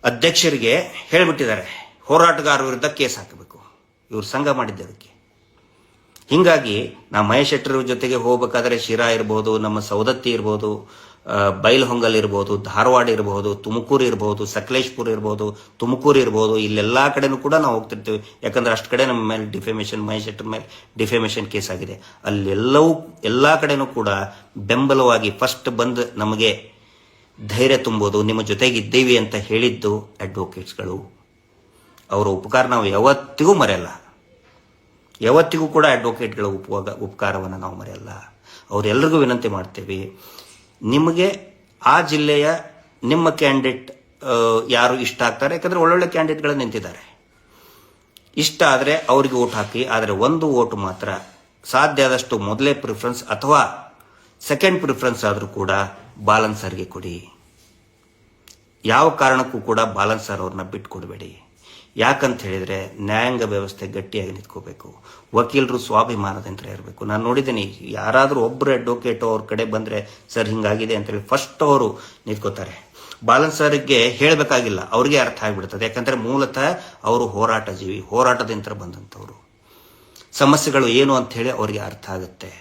Speaker 2: ಅಧ್ಯಕ್ಷರಿಗೆ ಹೇಳಿಬಿಟ್ಟಿದ್ದಾರೆ ಹೋರಾಟಗಾರರ ವಿರುದ್ಧ ಕೇಸ್ ಹಾಕಬೇಕು, ಇವರು ಸಂಘ ಮಾಡಿದ್ದದಕ್ಕೆ. ಹೀಗಾಗಿ ನಾವು ಮಹೇಶ್ ಶೆಟ್ಟರ್ ಜೊತೆಗೆ ಹೋಗ್ಬೇಕಾದ್ರೆ ಶಿರಾ ಇರ್ಬೋದು, ನಮ್ಮ ಸೌದತ್ತಿ ಇರ್ಬೋದು, ಬೈಲಹೊಂಗಲ್ ಇರ್ಬೋದು, ಧಾರವಾಡ ಇರ್ಬೋದು, ತುಮಕೂರು ಇರ್ಬೋದು, ಸಕಲೇಶ್ಪುರ ಇರ್ಬೋದು, ತುಮಕೂರು ಇರ್ಬೋದು, ಇಲ್ಲೆಲ್ಲ ಕಡೆನೂ ಕೂಡ ನಾವು ಹೋಗ್ತಿರ್ತೀವಿ. ಯಾಕಂದ್ರೆ ಅಷ್ಟು ಕಡೆ ನಮ್ಮ ಮೇಲೆ ಡಿಫೆಮೇಷನ್, ಮಹೇಶ್ ಶೆಟ್ಟರ್ ಮೇಲೆ ಡಿಫೆಮೇಷನ್ ಕೇಸ್ ಆಗಿದೆ. ಅಲ್ಲೆಲ್ಲವೂ ಎಲ್ಲ ಕಡೆನೂ ಕೂಡ ಬೆಂಬಲವಾಗಿ ಫಸ್ಟ್ ಬಂದು ನಮಗೆ ಧೈರ್ಯ ತುಂಬೋದು, ನಿಮ್ಮ ಜೊತೆಗಿದ್ದೀವಿ ಅಂತ ಹೇಳಿದ್ದು ಅಡ್ವೊಕೇಟ್ಸ್ಗಳು. ಅವರ ಉಪಕಾರ ನಾವು ಯಾವತ್ತಿಗೂ ಮರೆಯಲ್ಲ. ಯಾವತ್ತಿಗೂ ಕೂಡ ಅಡ್ವೊಕೇಟ್ಗಳ ಉಪಕಾರವನ್ನು ನಾವು ಮರೆಯಲ್ಲ. ಅವರೆಲ್ಲರಿಗೂ ವಿನಂತಿ ಮಾಡ್ತೇವೆ, ನಿಮಗೆ ಆ ಜಿಲ್ಲೆಯ ನಿಮ್ಮ ಕ್ಯಾಂಡಿಡೇಟ್ ಯಾರು ಇಷ್ಟ ಆಗ್ತಾರೆ, ಯಾಕಂದ್ರೆ ಒಳ್ಳೊಳ್ಳೆ ಕ್ಯಾಂಡಿಡೇಟ್ಗಳು ನಿಂತಿದ್ದಾರೆ, ಇಷ್ಟ ಆದರೆ ಅವರಿಗೆ ವೋಟ್ ಹಾಕಿ. ಆದರೆ ಒಂದು ವೋಟ್ ಮಾತ್ರ ಸಾಧ್ಯ ಆದಷ್ಟು ಮೊದಲೇ ಪ್ರಿಫರೆನ್ಸ್ ಅಥವಾ ಸೆಕೆಂಡ್ ಪ್ರಿಫರೆನ್ಸ್ ಆದರೂ ಕೂಡ ಬಾಲನ್ ಸರ್ಗೆ ಕೊಡಿ. ಯಾವ ಕಾರಣಕ್ಕೂ ಕೂಡ ಬಾಲನ್ ಸರ್ ಅವ್ರನ್ನ ಬಿಟ್ಕೊಡ್ಬೇಡಿ. ಯಾಕಂತ ಹೇಳಿದ್ರೆ ನ್ಯಾಯಾಂಗ ವ್ಯವಸ್ಥೆ ಗಟ್ಟಿಯಾಗಿ ನಿಂತ್ಕೋಬೇಕು, ವಕೀಲರು ಸ್ವಾಭಿಮಾನದಿಂದ ಇರಬೇಕು. ನಾನು ನೋಡಿದ್ದೀನಿ, ಯಾರಾದರೂ ಒಬ್ಬರು ಅಡ್ವೊಕೇಟ್ ಅವ್ರ ಕಡೆ ಬಂದರೆ ಸರ್ ಹಿಂಗಾಗಿದೆ ಅಂತೇಳಿ ಫಸ್ಟ್ ಅವರು ನಿಂತ್ಕೋತಾರೆ. ಬಾಲನ್ ಸರ್ಗೆ ಹೇಳಬೇಕಾಗಿಲ್ಲ, ಅವ್ರಿಗೆ ಅರ್ಥ ಆಗಿಬಿಡ್ತದೆ. ಯಾಕಂದ್ರೆ ಮೂಲತಃ ಅವರು ಹೋರಾಟ ಜೀವಿ, ಹೋರಾಟದಿಂದ ಬಂದಂಥವ್ರು. ಸಮಸ್ಯೆಗಳು ಏನು ಅಂತ ಹೇಳಿ ಅವರಿಗೆ ಅರ್ಥ ಆಗುತ್ತೆ,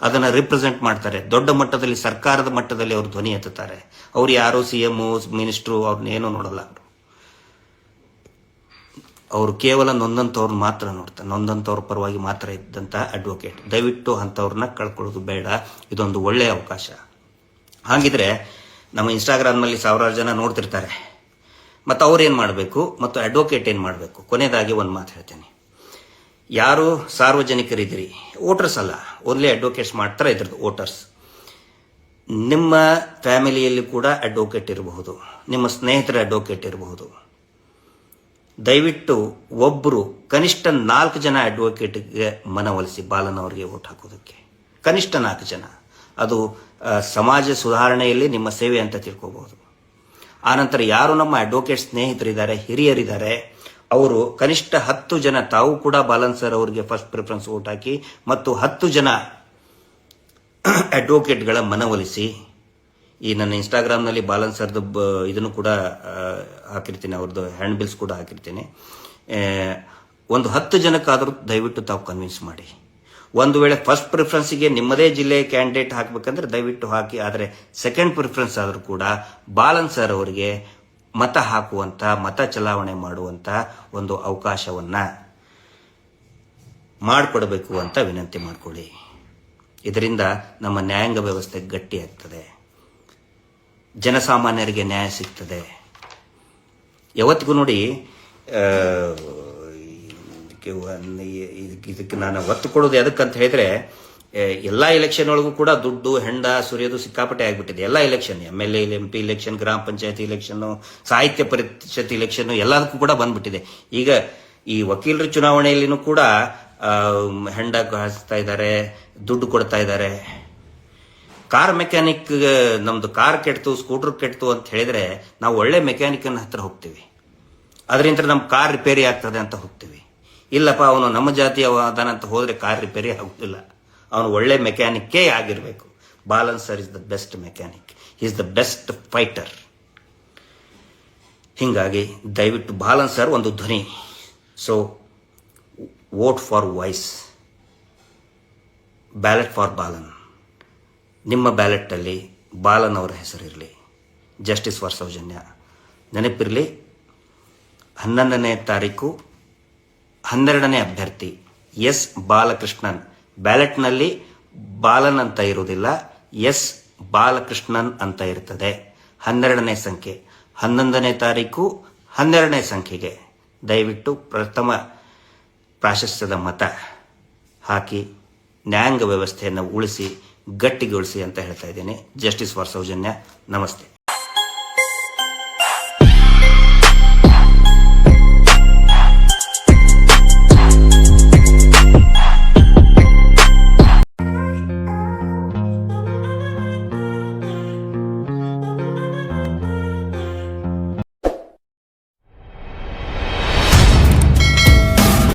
Speaker 2: ಅದನ್ನು ರಿಪ್ರೆಸೆಂಟ್ ಮಾಡ್ತಾರೆ. ದೊಡ್ಡ ಮಟ್ಟದಲ್ಲಿ ಸರ್ಕಾರದ ಮಟ್ಟದಲ್ಲಿ ಅವರು ಧ್ವನಿ ಎತ್ತುತ್ತಾರೆ. ಅವ್ರು ಯಾರು CM ಮಿನಿಸ್ಟ್ರು ಅವ್ರನ್ನೇನೂ ನೋಡಲ್ಲ. ಅವರು ಕೇವಲ ನೊಂದಂಥವ್ರು ಮಾತ್ರ ನೋಡ್ತಾರೆ, ನೊಂದಂಥವ್ರ ಪರವಾಗಿ ಮಾತ್ರ ಇದ್ದಂಥ ಅಡ್ವೊಕೇಟ್. ದಯವಿಟ್ಟು ಅಂಥವ್ರನ್ನ ಕಳ್ಕೊಳ್ಳೋದು ಬೇಡ, ಇದೊಂದು ಒಳ್ಳೆಯ ಅವಕಾಶ. ಹಾಗಿದ್ರೆ ನಮ್ಮ ಇನ್ಸ್ಟಾಗ್ರಾಮ್ನಲ್ಲಿ ಸಾವಿರಾರು ಜನ ನೋಡ್ತಿರ್ತಾರೆ, ಮತ್ತು ಅವ್ರು ಏನು ಮಾಡಬೇಕು ಮತ್ತು ಅಡ್ವೊಕೇಟ್ ಏನು ಮಾಡಬೇಕು. ಕೊನೆಯದಾಗಿ ಒಂದು ಮಾತು ಹೇಳ್ತೇನೆ, ಯಾರು ಸಾರ್ವಜನಿಕರಿದ್ದೀರಿ, ವೋಟರ್ಸ್ ಅಲ್ಲ, ಓನ್ಲಿ ಅಡ್ವೊಕೇಟ್ಸ್ ಮಾಡ್ತಾರೆ ಇದ್ರದ್ದು ವೋಟರ್ಸ್. ನಿಮ್ಮ ಫ್ಯಾಮಿಲಿಯಲ್ಲಿ ಕೂಡ ಅಡ್ವೊಕೇಟ್ ಇರಬಹುದು, ನಿಮ್ಮ ಸ್ನೇಹಿತರ ಅಡ್ವೊಕೇಟ್ ಇರಬಹುದು. ದಯವಿಟ್ಟು ಒಬ್ಬರು ಕನಿಷ್ಠ 4 ಜನ ಅಡ್ವೊಕೇಟ್ಗೆ ಮನವೊಲಿಸಿ ಬಾಲನ್ ಅವರಿಗೆ ವೋಟ್ ಹಾಕೋದಕ್ಕೆ. ಕನಿಷ್ಠ 4 ಜನ. ಅದು ಸಮಾಜ ಸುಧಾರಣೆಯಲ್ಲಿ ನಿಮ್ಮ ಸೇವೆ ಅಂತ ತಿಳ್ಕೋಬಹುದು. ಆನಂತರ ಯಾರು ನಮ್ಮ ಅಡ್ವೊಕೇಟ್ ಸ್ನೇಹಿತರಿದ್ದಾರೆ, ಹಿರಿಯರಿದ್ದಾರೆ, ಅವರು ಕನಿಷ್ಠ 10 ಜನ ತಾವು ಕೂಡ ಬಾಲನ್ ಸರ್ ಅವರಿಗೆ ಫಸ್ಟ್ ಪ್ರಿಫರೆನ್ಸ್ ವೋಟ್ ಹಾಕಿ ಮತ್ತು 10 ಜನ ಅಡ್ವೊಕೇಟ್ಗಳ ಮನವೊಲಿಸಿ. ಈ ನನ್ನ ಇನ್ಸ್ಟಾಗ್ರಾಮ್ನಲ್ಲಿ ಬಾಲನ್ ಸರ್ದು ಇದನ್ನು ಕೂಡ ಹಾಕಿರ್ತೀನಿ, ಅವ್ರದ್ದು ಹ್ಯಾಂಡ್ ಬಿಲ್ಸ್ ಕೂಡ ಹಾಕಿರ್ತೀನಿ. ಒಂದು 10 ಜನಕ್ಕಾದರೂ ದಯವಿಟ್ಟು ತಾವು ಕನ್ವಿನ್ಸ್ ಮಾಡಿ. ಒಂದು ವೇಳೆ ಫಸ್ಟ್ ಪ್ರಿಫರೆನ್ಸಿಗೆ ನಿಮ್ಮದೇ ಜಿಲ್ಲೆಯ ಕ್ಯಾಂಡಿಡೇಟ್ ಹಾಕಬೇಕಂದ್ರೆ ದಯವಿಟ್ಟು ಹಾಕಿ. ಆದರೆ ಸೆಕೆಂಡ್ ಪ್ರಿಫರೆನ್ಸ್ ಆದರೂ ಕೂಡ ಬಾಲನ್ ಸರ್ ಅವರಿಗೆ ಮತ ಹಾಕುವಂಥ, ಮತ ಚಲಾವಣೆ ಮಾಡುವಂಥ ಒಂದು ಅವಕಾಶವನ್ನು ಮಾಡಿಕೊಡಬೇಕು ಅಂತ ವಿನಂತಿ ಮಾಡಿಕೊಳ್ಳಿ. ಇದರಿಂದ ನಮ್ಮ ನ್ಯಾಯಾಂಗ ವ್ಯವಸ್ಥೆ ಗಟ್ಟಿಯಾಗ್ತದೆ, ಜನಸಾಮಾನ್ಯರಿಗೆ ನ್ಯಾಯ ಸಿಗ್ತದೆ. ಯಾವತ್ತಿಗೂ ನೋಡಿ, ಇದಕ್ಕೆ ನಾನು ಒತ್ತು ಕೊಡೋದು ಎದಕ್ಕಂತ ಹೇಳಿದ್ರೆ, ಎಲ್ಲ ಎಲೆಕ್ಷನ್ ಒಳಗೂ ಕೂಡ ದುಡ್ಡು ಹೆಂಡ ಸುರಿಯೋದು ಸಿಕ್ಕಾಪಟ್ಟೆ ಆಗಿಬಿಟ್ಟಿದೆ. ಎಲ್ಲ ಎಲೆಕ್ಷನ್, MLA MP ಇಲೆಕ್ಷನ್, ಗ್ರಾಮ ಪಂಚಾಯತಿ ಇಲೆಕ್ಷನ್ನು, ಸಾಹಿತ್ಯ ಪರಿಷತ್ ಇಲೆಕ್ಷನ್ನು, ಎಲ್ಲದಕ್ಕೂ ಕೂಡ ಬಂದ್ಬಿಟ್ಟಿದೆ. ಈಗ ಈ ವಕೀಲರ ಚುನಾವಣೆಯಲ್ಲಿನೂ ಕೂಡ ಹೆಂಡ ಹಾಸ್ತಾ ಇದ್ದಾರೆ, ದುಡ್ಡು ಕೊಡ್ತಾ ಇದ್ದಾರೆ. ಕಾರ್ ಮೆಕ್ಯಾನಿಕ್, ನಮ್ದು ಕಾರ್ ಕೆಡ್ತು, ಸ್ಕೂಟರ್ ಕೆಡ್ತು ಅಂತ ಹೇಳಿದ್ರೆ ನಾವು ಒಳ್ಳೆ ಮೆಕ್ಯಾನಿಕನ ಹತ್ರ ಹೋಗ್ತೀವಿ, ಅದರಿಂದ ನಮ್ಮ ಕಾರ್ ರಿಪೇರಿ ಆಗ್ತದೆ ಅಂತ ಹೋಗ್ತೀವಿ. ಇಲ್ಲಪ್ಪ ಅವನು ನಮ್ಮ ಜಾತಿಯ ಅದಾನಂತ ಹೋದ್ರೆ ಕಾರ್ ರಿಪೇರಿ ಆಗುದಿಲ್ಲ, ಅವನು ಒಳ್ಳೆ ಮೆಕ್ಯಾನಿಕ್ಕೇ ಆಗಿರಬೇಕು. Balan sir is the best mechanic, is the best fighter. ಹೀಗಾಗಿ ದಯವಿಟ್ಟು ಬಾಲನ್ ಸರ್ ಒಂದು ಧ್ವನಿ. So vote for voice, ballot for Balan. ನಿಮ್ಮ ಬ್ಯಾಲೆಟಲ್ಲಿ ಬಾಲನ್ ಅವರ ಹೆಸರಿರಲಿ. Justice for Soujanya. ನೆನಪಿರಲಿ, 11ನೇ ತಾರೀಕು 12ನೇ ಅಭ್ಯರ್ಥಿ ಎಸ್ ಬಾಲಕೃಷ್ಣನ್. ಬ್ಯಾಲೆಟ್ನಲ್ಲಿ ಬಾಲನ್ ಅಂತ ಇರುವುದಿಲ್ಲ, ಎಸ್ ಬಾಲಕೃಷ್ಣನ್ ಅಂತ ಇರ್ತದೆ. 12ನೇ ಸಂಖ್ಯೆ, 11ನೇ ತಾರೀಕು 12ನೇ ಸಂಖ್ಯೆಗೆ ದಯವಿಟ್ಟು ಪ್ರಥಮ ಪ್ರಾಶಸ್ತ್ಯದ ಮತ ಹಾಕಿ ನ್ಯಾಯಾಂಗ ವ್ಯವಸ್ಥೆಯನ್ನು ಉಳಿಸಿ, ಗಟ್ಟಿಗೊಳಿಸಿ ಅಂತ ಹೇಳ್ತಾ ಇದ್ದೇನೆ. Justice for Soujanya. ನಮಸ್ತೆ.